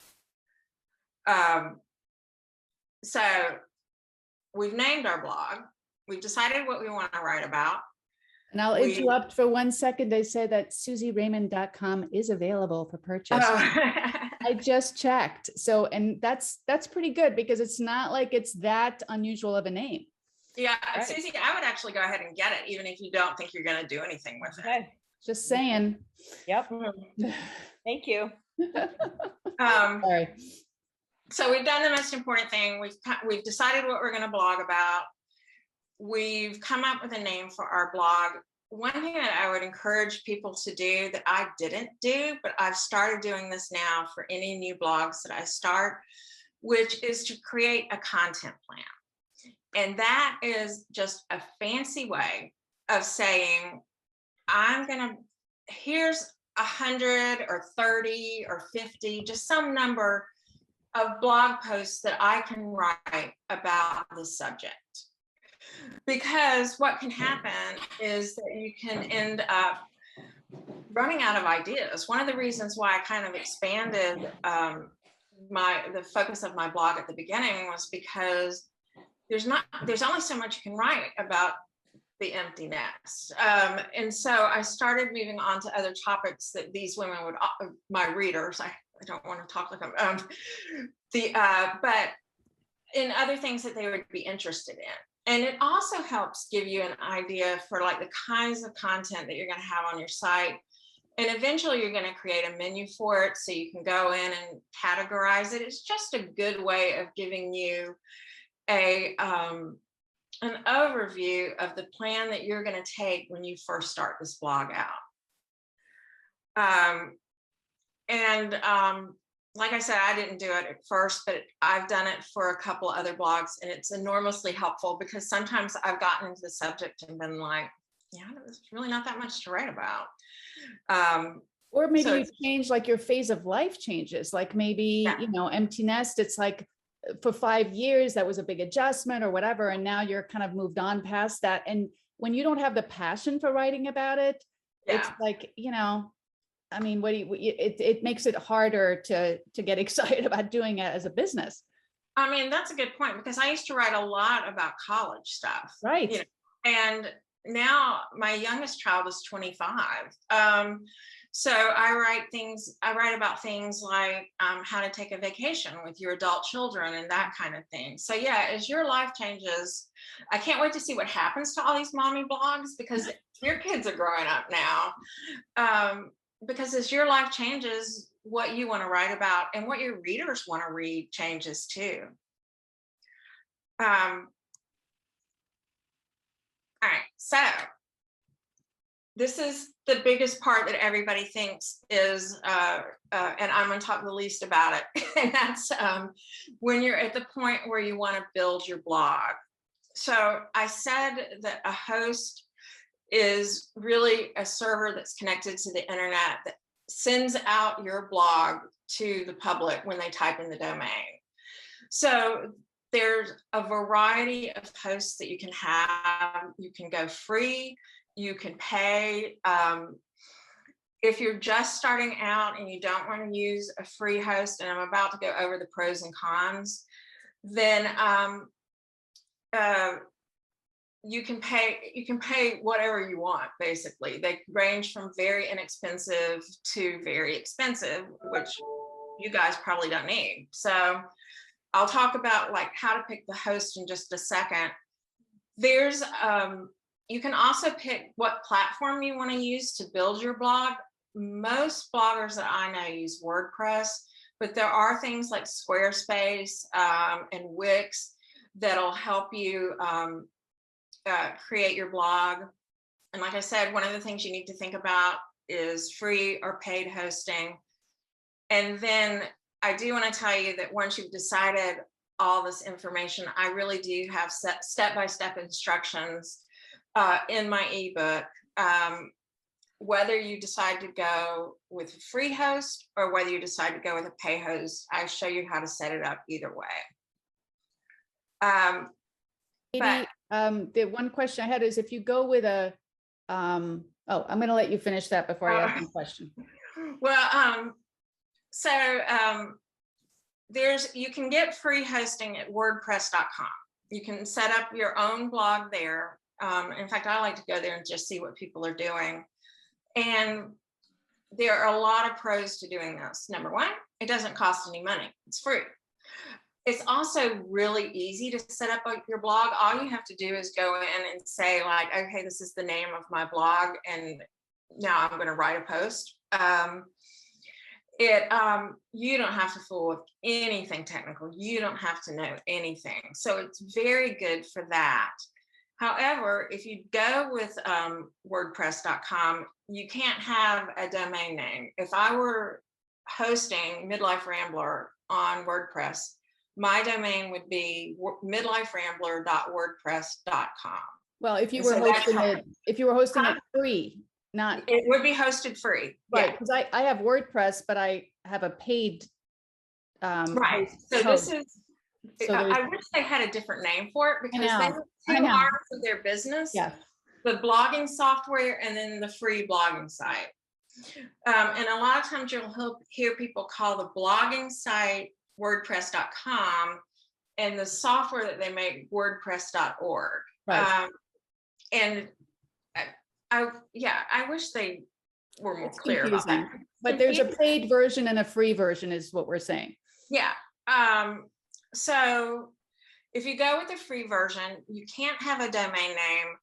So we've named our blog. We've decided what we want to write about. And I'll interrupt for 1 second. They say that SusieRaymond.com is available for purchase. I just checked. So, and that's pretty good, because it's not like it's that unusual of a name. Yeah, right. Susie, I would actually go ahead and get it, even if you don't think you're going to do anything with it. Just saying. Yep. Thank you. Sorry. So we've done the most important thing. We've decided what we're going to blog about. We've come up with a name for our blog. One thing that I would encourage people to do that I didn't do, but I've started doing this now for any new blogs that I start, which is to create a content plan. And that is just a fancy way of saying, here's 100 or 30 or 50, just some number of blog posts that I can write about the subject. Because what can happen is that you can end up running out of ideas. One of the reasons why I kind of expanded the focus of my blog at the beginning was because there's only so much you can write about the empty nest. And so I started moving on to other topics that these women would, my readers, I don't want to talk like I'm, but in other things that they would be interested in. And it also helps give you an idea for like the kinds of content that you're going to have on your site. And eventually you're going to create a menu for it so you can go in and categorize it. It's just a good way of giving you an overview of the plan that you're going to take when you first start this blog out. Like I said, I didn't do it at first, but I've done it for a couple other blogs, and it's enormously helpful because sometimes I've gotten into the subject and been like, yeah, there's really not that much to write about. Or maybe So you change, like your phase of life changes, like maybe, yeah. you know, empty nest, it's like for 5 years, that was a big adjustment or whatever. And now you're kind of moved on past that. And when you don't have the passion for writing about it, it's Yeah. like, you know, I mean, it makes it harder to get excited about doing it as a business. I mean, that's a good point, because I used to write a lot about college stuff, Right. you know, and now my youngest child is 25. So I write about things like how to take a vacation with your adult children and that kind of thing. So yeah, as your life changes, I can't wait to see what happens to all these mommy blogs, because your kids are growing up now. Because as your life changes, what you want to write about and what your readers want to read changes too. All right, so this is the biggest part that everybody thinks is, and I'm going to talk the least about it, and that's when you're at the point where you want to build your blog. So I said that a host is really a server that's connected to the internet that sends out your blog to the public when they type in the domain. So there's a variety of hosts that you can have. You can go free, you can pay. If you're just starting out and you don't want to use a free host, and I'm about to go over the pros and cons, then you can pay whatever you want. Basically, they range from very inexpensive to very expensive, which you guys probably don't need. So I'll talk about like how to pick the host in just a second. There's you can also pick what platform you want to use to build your blog. Most bloggers that I know use WordPress, but there are things like Squarespace and Wix that'll help you create your blog. And like I said, one of the things you need to think about is free or paid hosting. And then I do want to tell you that once you've decided all this information, I really do have step-by-step instructions in my ebook. Whether you decide to go with a free host or whether you decide to go with a pay host, I show you how to set it up either way. Katie, the one question I had is if you go with a, I'm going to let you finish that before I ask my question. Well, you can get free hosting at WordPress.com. You can set up your own blog there. In fact, I like to go there and just see what people are doing. And there are a lot of pros to doing this. Number one, it doesn't cost any money. It's free. It's also really easy to set up your blog. All you have to do is go in and say like, okay, this is the name of my blog, and now I'm going to write a post. You don't have to fool with anything technical. You don't have to know anything. So it's very good for that. However, if you go with WordPress.com, you can't have a domain name. If I were hosting Midlife Rambler on WordPress, my domain would be midliferambler.wordpress.com. Well, if you were hosting it free, not it would be hosted free, right? Because I have WordPress, but I have a paid right. So this is. So I wish they had a different name for it, because they have two arms of their business. Yeah. The blogging software and then the free blogging site. And a lot of times you'll hear people call the blogging site WordPress.com and the software that they make WordPress.org. Right. And I wish they were more clear about that. But there's a paid version and a free version is what we're saying. Yeah. So if you go with the free version, you can't have a domain name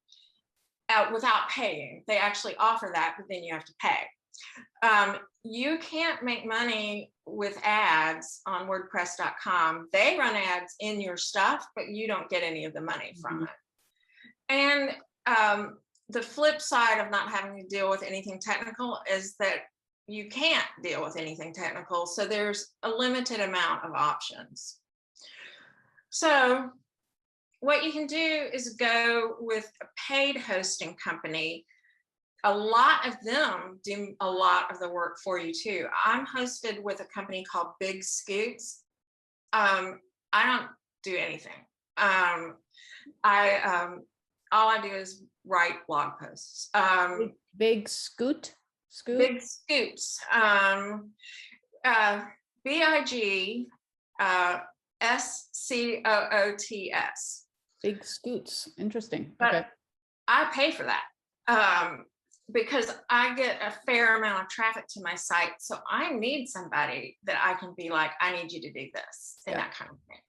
without paying. They actually offer that, but then you have to pay. You can't make money with ads on WordPress.com. They run ads in your stuff, but you don't get any of the money from it. And the flip side of not having to deal with anything technical is that you can't deal with anything technical. So there's a limited amount of options. So what you can do is go with a paid hosting company. A lot of them do a lot of the work for you too. I'm hosted with a company called Big Scoots. I don't do anything. All I do is write blog posts. Big Scoot. Big Scoots. BIG SCOOTS. Big Scoots. Interesting. But Okay. I pay for that because I get a fair amount of traffic to my site. So I need somebody that I can be like, I need you to do this and that kind of thing.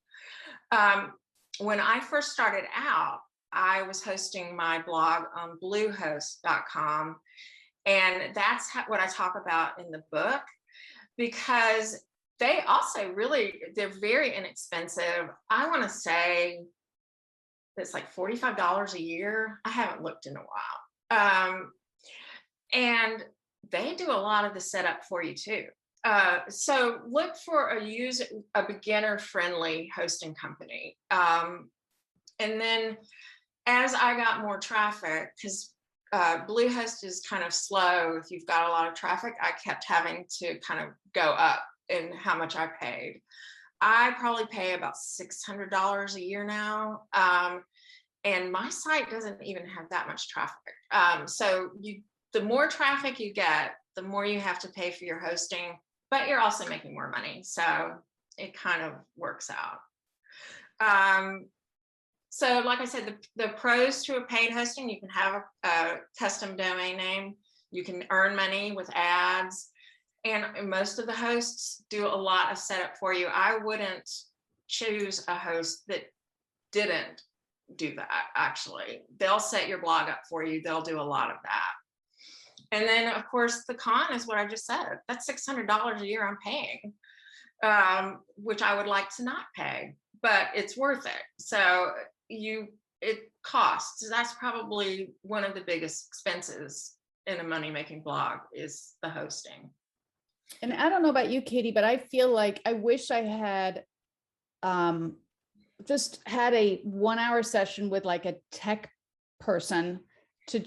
When I first started out, I was hosting my blog on bluehost.com. And that's what I talk about in the book, because they also they're very inexpensive. I want to say it's like $45 a year. I haven't looked in a while. And they do a lot of the setup for you too. So look for a beginner-friendly hosting company. And then as I got more traffic, because Bluehost is kind of slow. If you've got a lot of traffic, I kept having to kind of go up in how much I paid. I probably pay about $600 a year now. And my site doesn't even have that much traffic. So the more traffic you get, the more you have to pay for your hosting, but you're also making more money. So it kind of works out. So like I said, the pros to a paid hosting, you can have a custom domain name. You can earn money with ads. And most of the hosts do a lot of setup for you. I wouldn't choose a host that didn't do that, actually. They'll set your blog up for you. They'll do a lot of that. And then, of course, the con is what I just said. That's $600 a year I'm paying, which I would like to not pay, but it's worth it. So it costs. That's probably one of the biggest expenses in a money-making blog is the hosting. And I don't know about you, Katy, but I feel like I wish I had just had a 1-hour session with like a tech person to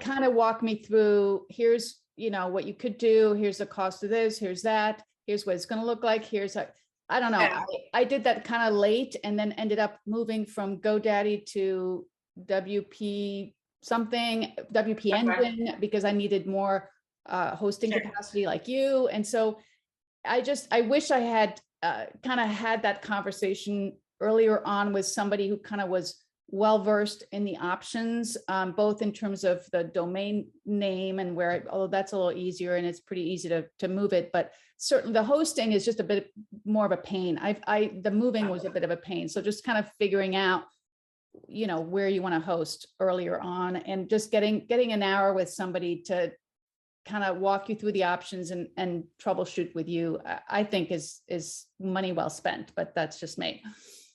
kind of walk me through, here's, what you could do. Here's the cost of this, here's that, here's what it's going to look like. I don't know. Yeah. I did that kind of late and then ended up moving from GoDaddy to WP Engine because I needed more hosting capacity like you. And so I wish I had kind of had that conversation earlier on with somebody who kind of was well-versed in the options, both in terms of the domain name and although that's a little easier and it's pretty easy to move it, but certainly the hosting is just a bit more of a pain. The moving was a bit of a pain. So just kind of figuring out, where you want to host earlier on and just getting an hour with somebody to kind of walk you through the options and troubleshoot with you, I think is money well spent, but that's just me.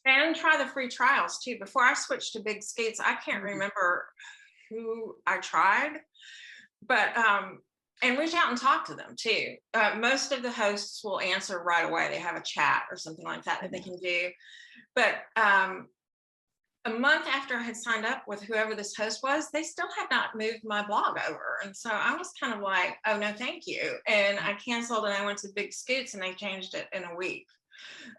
And try the free trials too. Before I switched to Big Skates, I can't remember who I tried, but and reach out and talk to them too. Most of the hosts will answer right away. They have a chat or something like that they can do. But a month after I had signed up with whoever this host was, they still had not moved my blog over. And so I was kind of like, oh, no, thank you. And I canceled and I went to Big Scoots and they changed it in a week.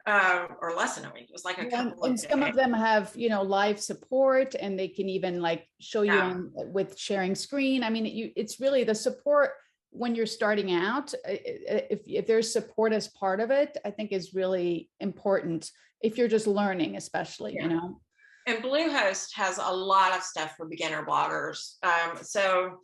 Or less than a week. It was like a couple and of some of them have, live support and they can even like show you with sharing screen. I mean, it's really the support when you're starting out. If there's support as part of it, I think is really important if you're just learning, especially, And Bluehost has a lot of stuff for beginner bloggers. So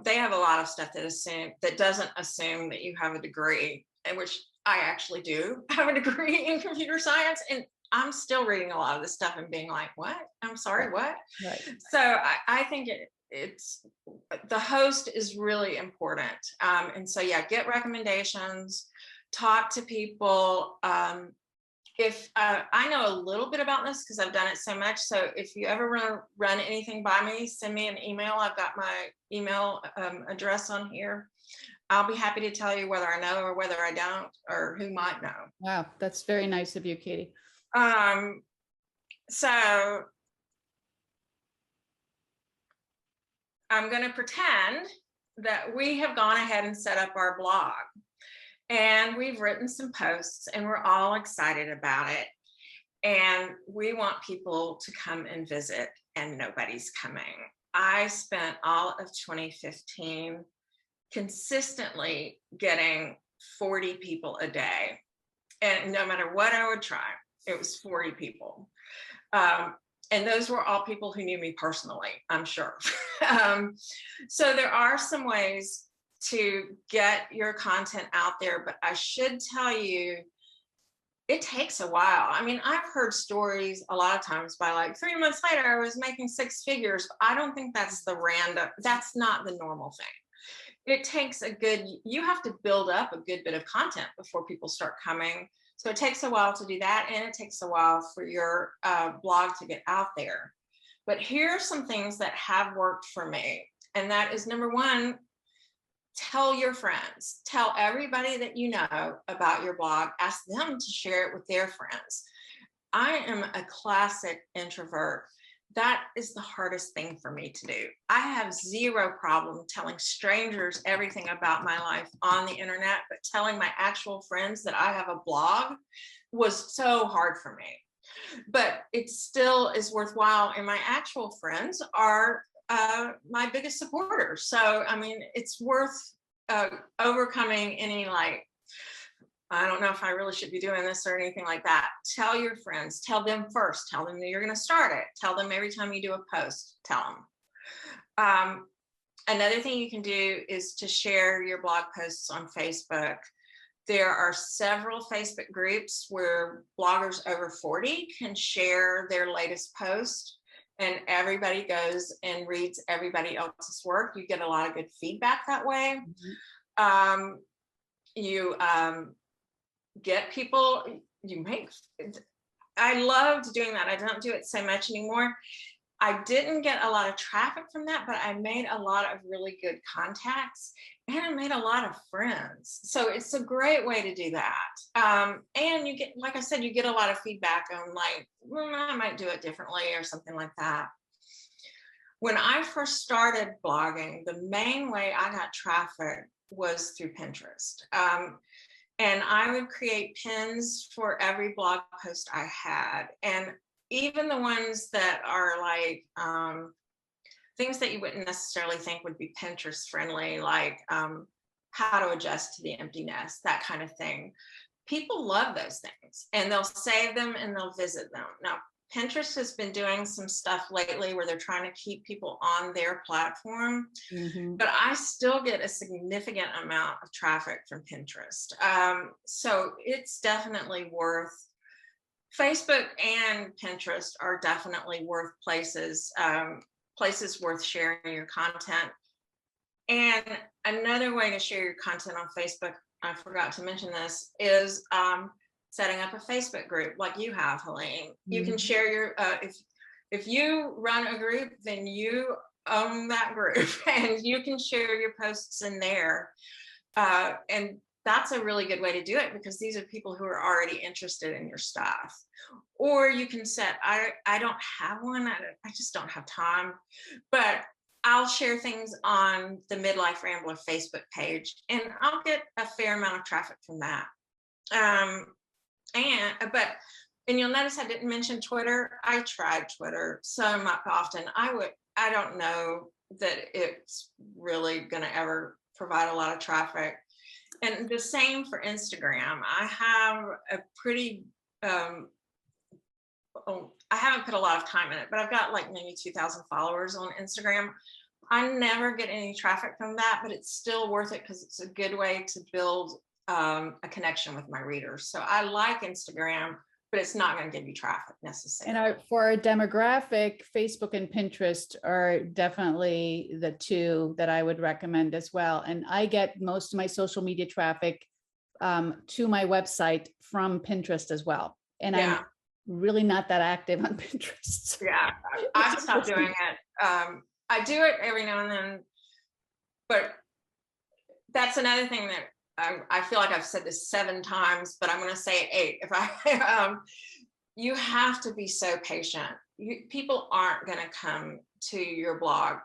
they have a lot of stuff that doesn't assume that you have a degree, and which I actually do have a degree in computer science, and I'm still reading a lot of this stuff and being like, what? I'm sorry, what? Right. So I think it's the host is really important. And so, get recommendations, talk to people. If I know a little bit about this because I've done it so much. So if you ever run anything by me, send me an email. I've got my email address on here. I'll be happy to tell you whether I know or whether I don't, or who might know. Wow, that's very nice of you, Katy. So I'm going to pretend that we have gone ahead and set up our blog, and we've written some posts, and we're all excited about it. And we want people to come and visit, and nobody's coming. I spent all of 2015 consistently getting 40 people a day. And no matter what I would try, it was 40 people. And those were all people who knew me personally, I'm sure. So there are some ways to get your content out there, but I should tell you, it takes a while. I mean, I've heard stories a lot of times by like 3 months later, I was making 6 figures. I don't think that's that's not the normal thing. It takes you have to build up a good bit of content before people start coming. So it takes a while to do that, and it takes a while for your blog to get out there. But here are some things that have worked for me. And that is, number one, tell your friends, tell everybody that you know about your blog, ask them to share it with their friends. I am a classic introvert. That is the hardest thing for me to do. I have zero problem telling strangers everything about my life on the internet, but telling my actual friends that I have a blog was so hard for me. But it still is worthwhile, and my actual friends are my biggest supporters. So, I mean, it's worth overcoming any I don't know if I really should be doing this or anything like that. Tell your friends, tell them first, tell them that you're going to start it. Tell them every time you do a post, tell them. Another thing you can do is to share your blog posts on Facebook. There are several Facebook groups where bloggers over 40 can share their latest post, and everybody goes and reads everybody else's work. You get a lot of good feedback that way. Mm-hmm. You get people, I loved doing that. I don't do it so much anymore. I didn't get a lot of traffic from that, but I made a lot of really good contacts, and I made a lot of friends. So it's a great way to do that. And you get, like I said, you get a lot of feedback on I might do it differently or something like that. When I first started blogging, the main way I got traffic was through Pinterest. And I would create pins for every blog post I had. And even the ones that are things that you wouldn't necessarily think would be Pinterest friendly, like how to adjust to the empty nest, that kind of thing. People love those things, and they'll save them and they'll visit them. Now, Pinterest has been doing some stuff lately where they're trying to keep people on their platform, but I still get a significant amount of traffic from Pinterest. So it's definitely worth, Facebook and Pinterest are definitely worth places worth sharing your content. And another way to share your content on Facebook, I forgot to mention this, is setting up a Facebook group like you have, Helene. You can share your, if you run a group, then you own that group, and you can share your posts in there. And that's a really good way to do it, because these are people who are already interested in your stuff. Or you can set, I don't have one, I just don't have time, but I'll share things on the Midlife Rambler Facebook page, and I'll get a fair amount of traffic from that. And you'll notice I didn't mention Twitter. I tried Twitter so much often. I don't know that it's really going to ever provide a lot of traffic. And the same for Instagram. I have a pretty, I haven't put a lot of time in it, but I've got maybe 2,000 followers on Instagram. I never get any traffic from that, but it's still worth it because it's a good way to build a connection with my readers. So I like Instagram, but it's not going to give you traffic necessarily. And for our demographic, Facebook and Pinterest are definitely the two that I would recommend as well. And I get most of my social media traffic to my website from Pinterest as well. And I'm really not that active on Pinterest. Yeah, I've stopped doing it. I do it every now and then, but that's another thing that I feel like I've said this 7 times, but I'm going to say it 8. you have to be so patient. People aren't going to come to your blog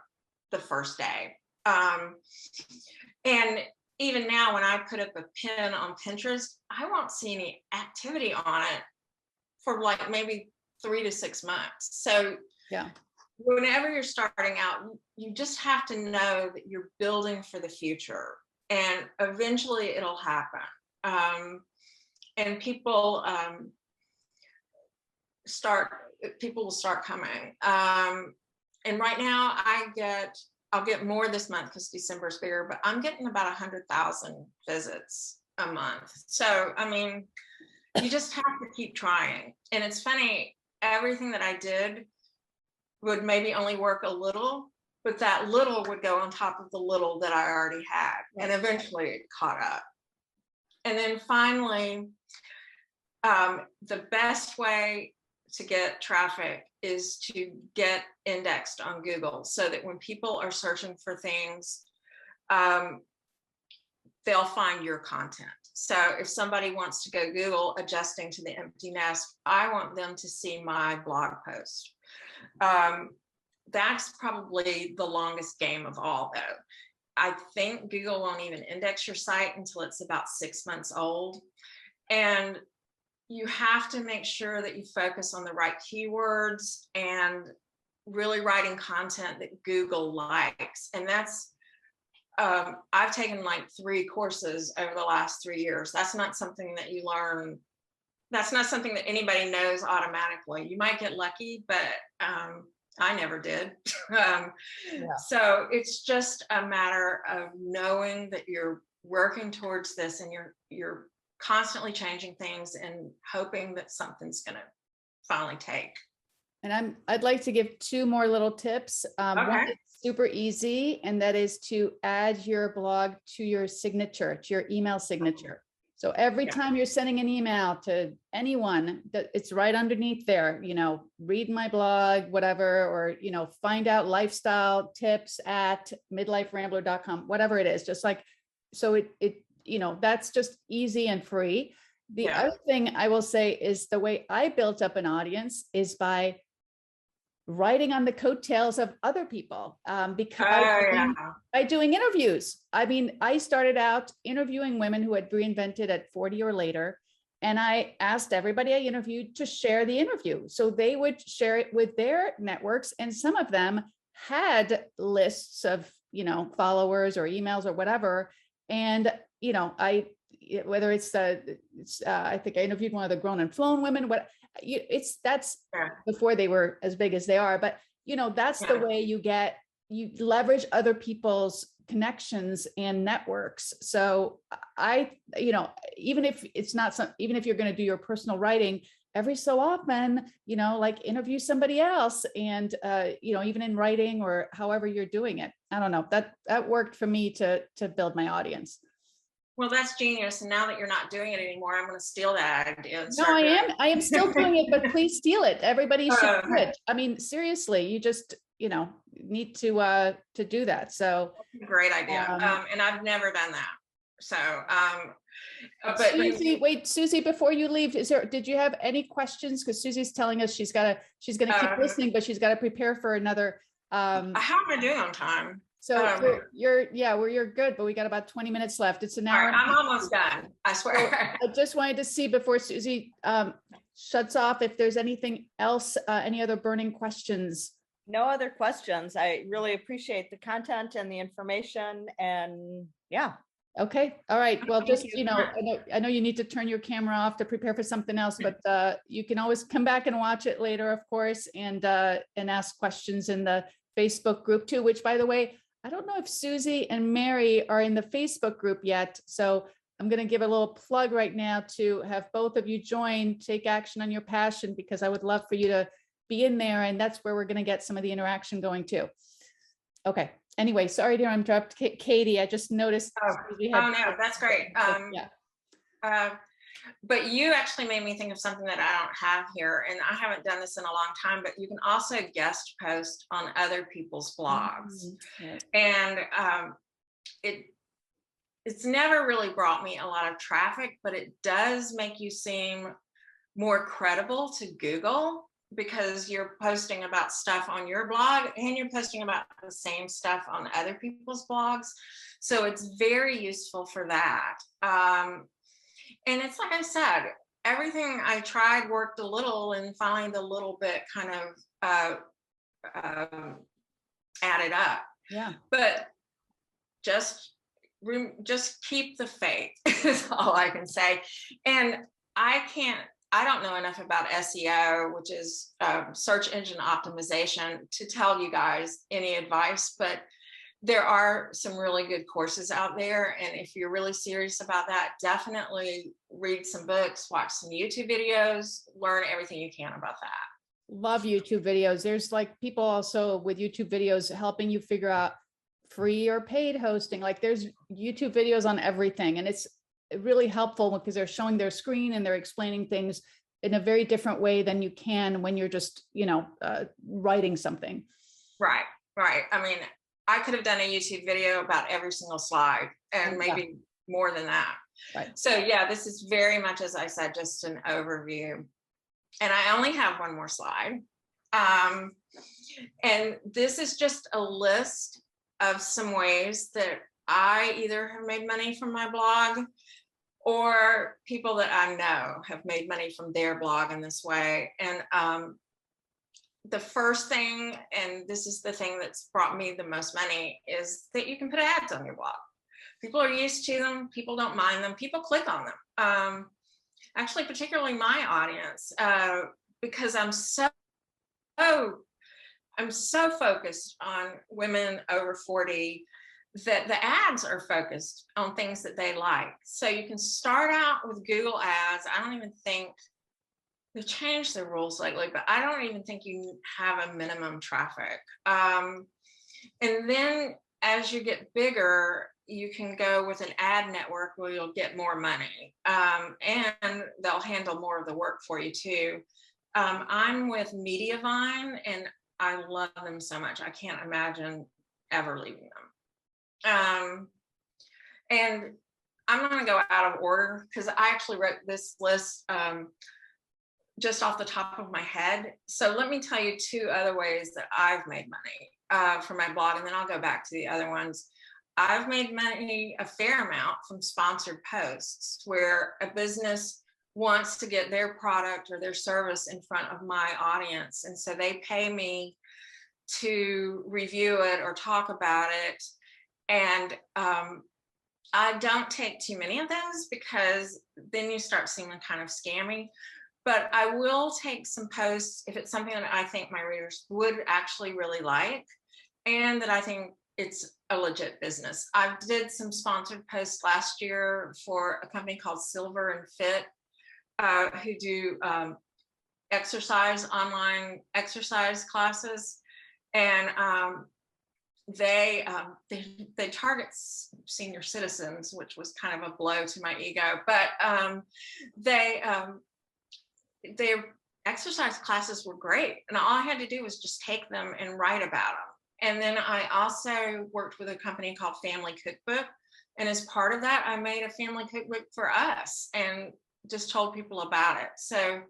the first day. And even now, when I put up a pin on Pinterest, I won't see any activity on it for like maybe 3 to 6 months. So Yeah. whenever you're starting out, you just have to know that you're building for the future, and eventually it'll happen. And people will start coming. And right now I'll get more this month because December's bigger, but I'm getting about 100,000 visits a month. So, I mean, you just have to keep trying. And it's funny, everything that I did would maybe only work a little, but that little would go on top of the little that I already had. And eventually it caught up. And then finally, the best way to get traffic is to get indexed on Google, so that when people are searching for things, they'll find your content. So if somebody wants to go Google adjusting to the empty nest, I want them to see my blog post. That's probably the longest game of all, though. I think Google won't even index your site until it's about 6 months old. And you have to make sure that you focus on the right keywords and really writing content that Google likes. And that's, I've taken like 3 courses over the last 3 years. That's not something that you learn. That's not something that anybody knows automatically. You might get lucky, but I never did. So it's just a matter of knowing that you're working towards this, and you're constantly changing things and hoping that something's going to finally take. And I'd like to give 2 more little tips. One is super easy, and that is to add your blog to your signature, to your email signature. So every time you're sending an email to anyone, that it's right underneath there, read my blog, whatever, or, find out lifestyle tips at midliferambler.com, whatever it is, just like, so it that's just easy and free. The other thing I will say is the way I built up an audience is by writing on the coattails of other people, because by doing interviews. I mean, I started out interviewing women who had reinvented at 40 or later, and I asked everybody I interviewed to share the interview. So they would share it with their networks, and some of them had lists of, followers or emails or whatever. And, whether it's I think I interviewed one of the Grown and Flown women, that's before they were as big as they are, but that's the way you leverage other people's connections and networks. So even if it's not even if you're going to do your personal writing, every so often, like interview somebody else, and even in writing or however you're doing it. I don't know, that worked for me to build my audience. Well, that's genius. And now that you're not doing it anymore, I'm going to steal that idea. No, I am still doing it, but please steal it. Everybody should do it. I mean, seriously, you just, need to do that. So great idea. And I've never done that. So, but Susie, before you leave, did you have any questions? Because Susie's telling us she's going to keep listening, but she's got to prepare for another. How am I doing on time? So you're good, but we got about 20 minutes left. It's an hour. Right, I'm almost done, I swear. So I just wanted to see before Susie shuts off, if there's anything else, any other burning questions. No other questions. I really appreciate the content and the information, and Okay. All right. Well, just, I know you need to turn your camera off to prepare for something else, but you can always come back and watch it later, of course, and ask questions in the Facebook group too, which, by the way, I don't know if Susie and Mary are in the Facebook group yet. So I'm going to give a little plug right now to have both of you join, take action on your passion, because I would love for you to be in there. And that's where we're going to get some of the interaction going too. Okay. Anyway, sorry to interrupt, Katie. I just noticed. No, that's great. But you actually made me think of something that I don't have here, and I haven't done this in a long time, but you can also guest post on other people's blogs. And it's never really brought me a lot of traffic, but it does make you seem more credible to Google because you're posting about stuff on your blog and you're posting about the same stuff on other people's blogs. So it's very useful for that. And it's like I said, everything I tried worked a little, and finally the little bit kind of added up. Yeah. But just keep the faith is all I can say. And I don't know enough about SEO, which is search engine optimization, to tell you guys any advice, but there are some really good courses out there. And if you're really serious about that, definitely read some books, watch some YouTube videos, learn everything you can about that. Love YouTube videos. There's like people also with YouTube videos helping you figure out free or paid hosting. Like there's YouTube videos on everything. And it's really helpful because they're showing their screen and they're explaining things in a very different way than you can when you're just, writing something. Right. I mean, I could have done a YouTube video about every single slide and maybe more than that. Right. So yeah, this is very much, as I said, just an overview. And I only have one more slide. And this is just a list of some ways that I either have made money from my blog or people that I know have made money from their blog in this way. And the first thing, and this is the thing that's brought me the most money, is that you can put ads on your blog. People are used to them. People don't mind them. People click on them. Actually, particularly my audience, because I'm so focused on women over 40 that the ads are focused on things that they like. So you can start out with Google ads. I don't even think they've changed the rules lately, but I don't even think you have a minimum traffic. And then as you get bigger, you can go with an ad network where you'll get more money, and they'll handle more of the work for you too. I'm with Mediavine and I love them so much. I can't imagine ever leaving them. And I'm going to go out of order because I actually wrote this list just off the top of my head. So let me tell you two other ways that I've made money from my blog, and then I'll go back to the other ones. I've made money a fair amount from sponsored posts where a business wants to get their product or their service in front of my audience. And so they pay me to review it or talk about it. And I don't take too many of those because then you start seeming kind of scammy. But I will take some posts if it's something that I think my readers would actually really like and that I think it's a legit business. I did some sponsored posts last year for a company called Silver and Fit, who do online exercise classes. And they target senior citizens, which was kind of a blow to my ego, but their exercise classes were great. And all I had to do was just take them and write about them. And then I also worked with a company called Family Cookbook. And as part of that, I made a family cookbook for us and just told people about it. So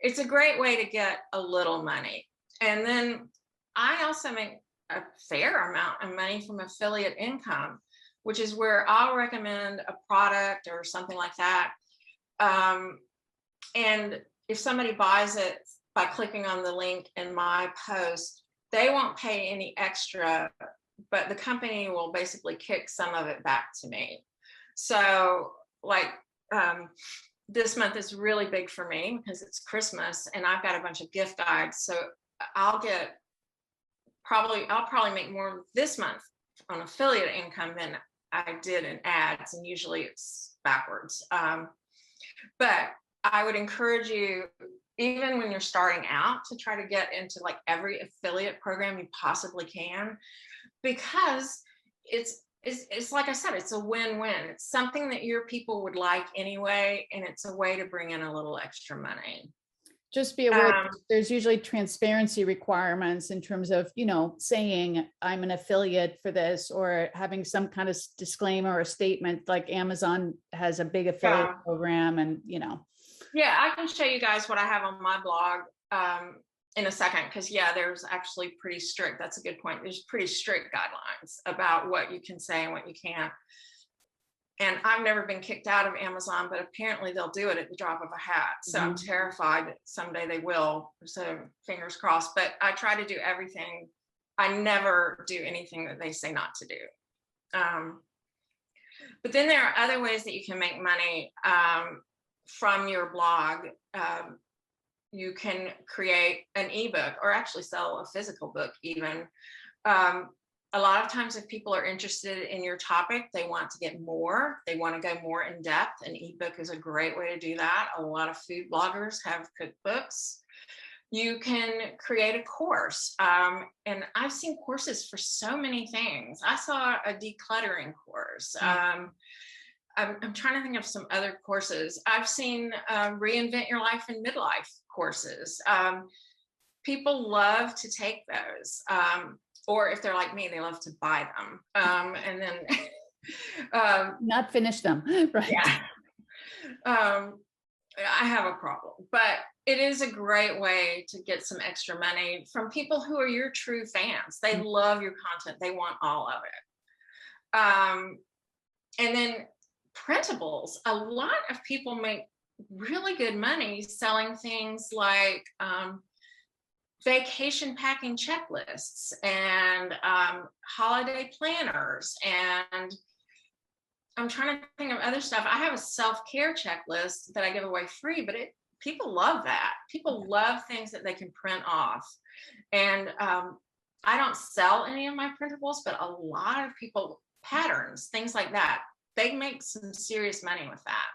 it's a great way to get a little money. And then I also make a fair amount of money from affiliate income, which is where I'll recommend a product or something like that. And if somebody buys it by clicking on the link in my post, they won't pay any extra, but the company will basically kick some of it back to me. So like this month is really big for me because it's Christmas and I've got a bunch of gift guides. So I'll probably make more this month on affiliate income than I did in ads. And usually it's backwards. But I would encourage you, even when you're starting out, to try to get into like every affiliate program you possibly can, because it's like I said, it's a win-win. It's something that your people would like anyway, and it's a way to bring in a little extra money. Just be aware, there's usually transparency requirements in terms of, saying I'm an affiliate for this or having some kind of disclaimer or statement, like Amazon has a big affiliate program and. Yeah, I can show you guys what I have on my blog in a second, because there's actually pretty strict, that's a good point. There's pretty strict guidelines about what you can say and what you can't. And I've never been kicked out of Amazon, but apparently they'll do it at the drop of a hat. So I'm terrified that someday they will. So fingers crossed. But I try to do everything. I never do anything that they say not to do. But then there are other ways that you can make money from your blog. You can create an ebook, or actually sell a physical book even. A lot of times if people are interested in your topic, they want to get more, they want to go more in depth. An ebook is a great way to do that. A lot of food bloggers have cookbooks. You can create a course. And I've seen courses for so many things. I saw a decluttering course. I'm trying to think of some other courses. I've seen Reinvent Your Life in Midlife courses. People love to take those. Or if they're like me, they love to buy them. And then not finish them, right? Yeah. I have a problem, but it is a great way to get some extra money from people who are your true fans. They love your content. They want all of it. And then printables. A lot of people make really good money selling things like vacation packing checklists and holiday planners, and I'm trying to think of other stuff. I have a self-care checklist that I give away free, but people love that. People love things that they can print off. And I don't sell any of my printables, but a lot of people, patterns, things like that, they make some serious money with that.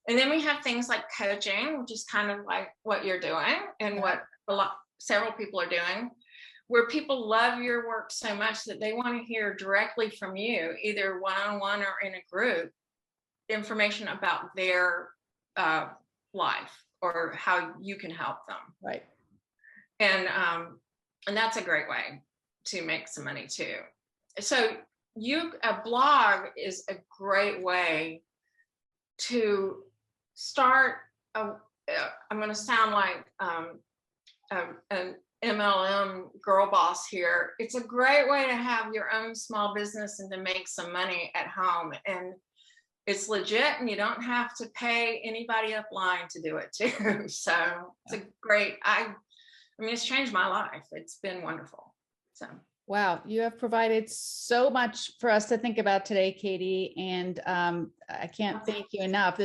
And then we have things like coaching, which is kind of like what you're doing and what several people are doing, where people love your work so much that they want to hear directly from you, either one-on-one or in a group, information about their life or how you can help them. Right. And that's a great way to make some money too. So a blog is a great way to start. I'm going to sound like an MLM girl boss here. It's a great way to have your own small business and to make some money at home. And it's legit, and you don't have to pay anybody upline to do it too. So it's a great, I mean, it's changed my life. It's been wonderful. So. Wow, you have provided so much for us to think about today, Katy, and I can't thank you enough. This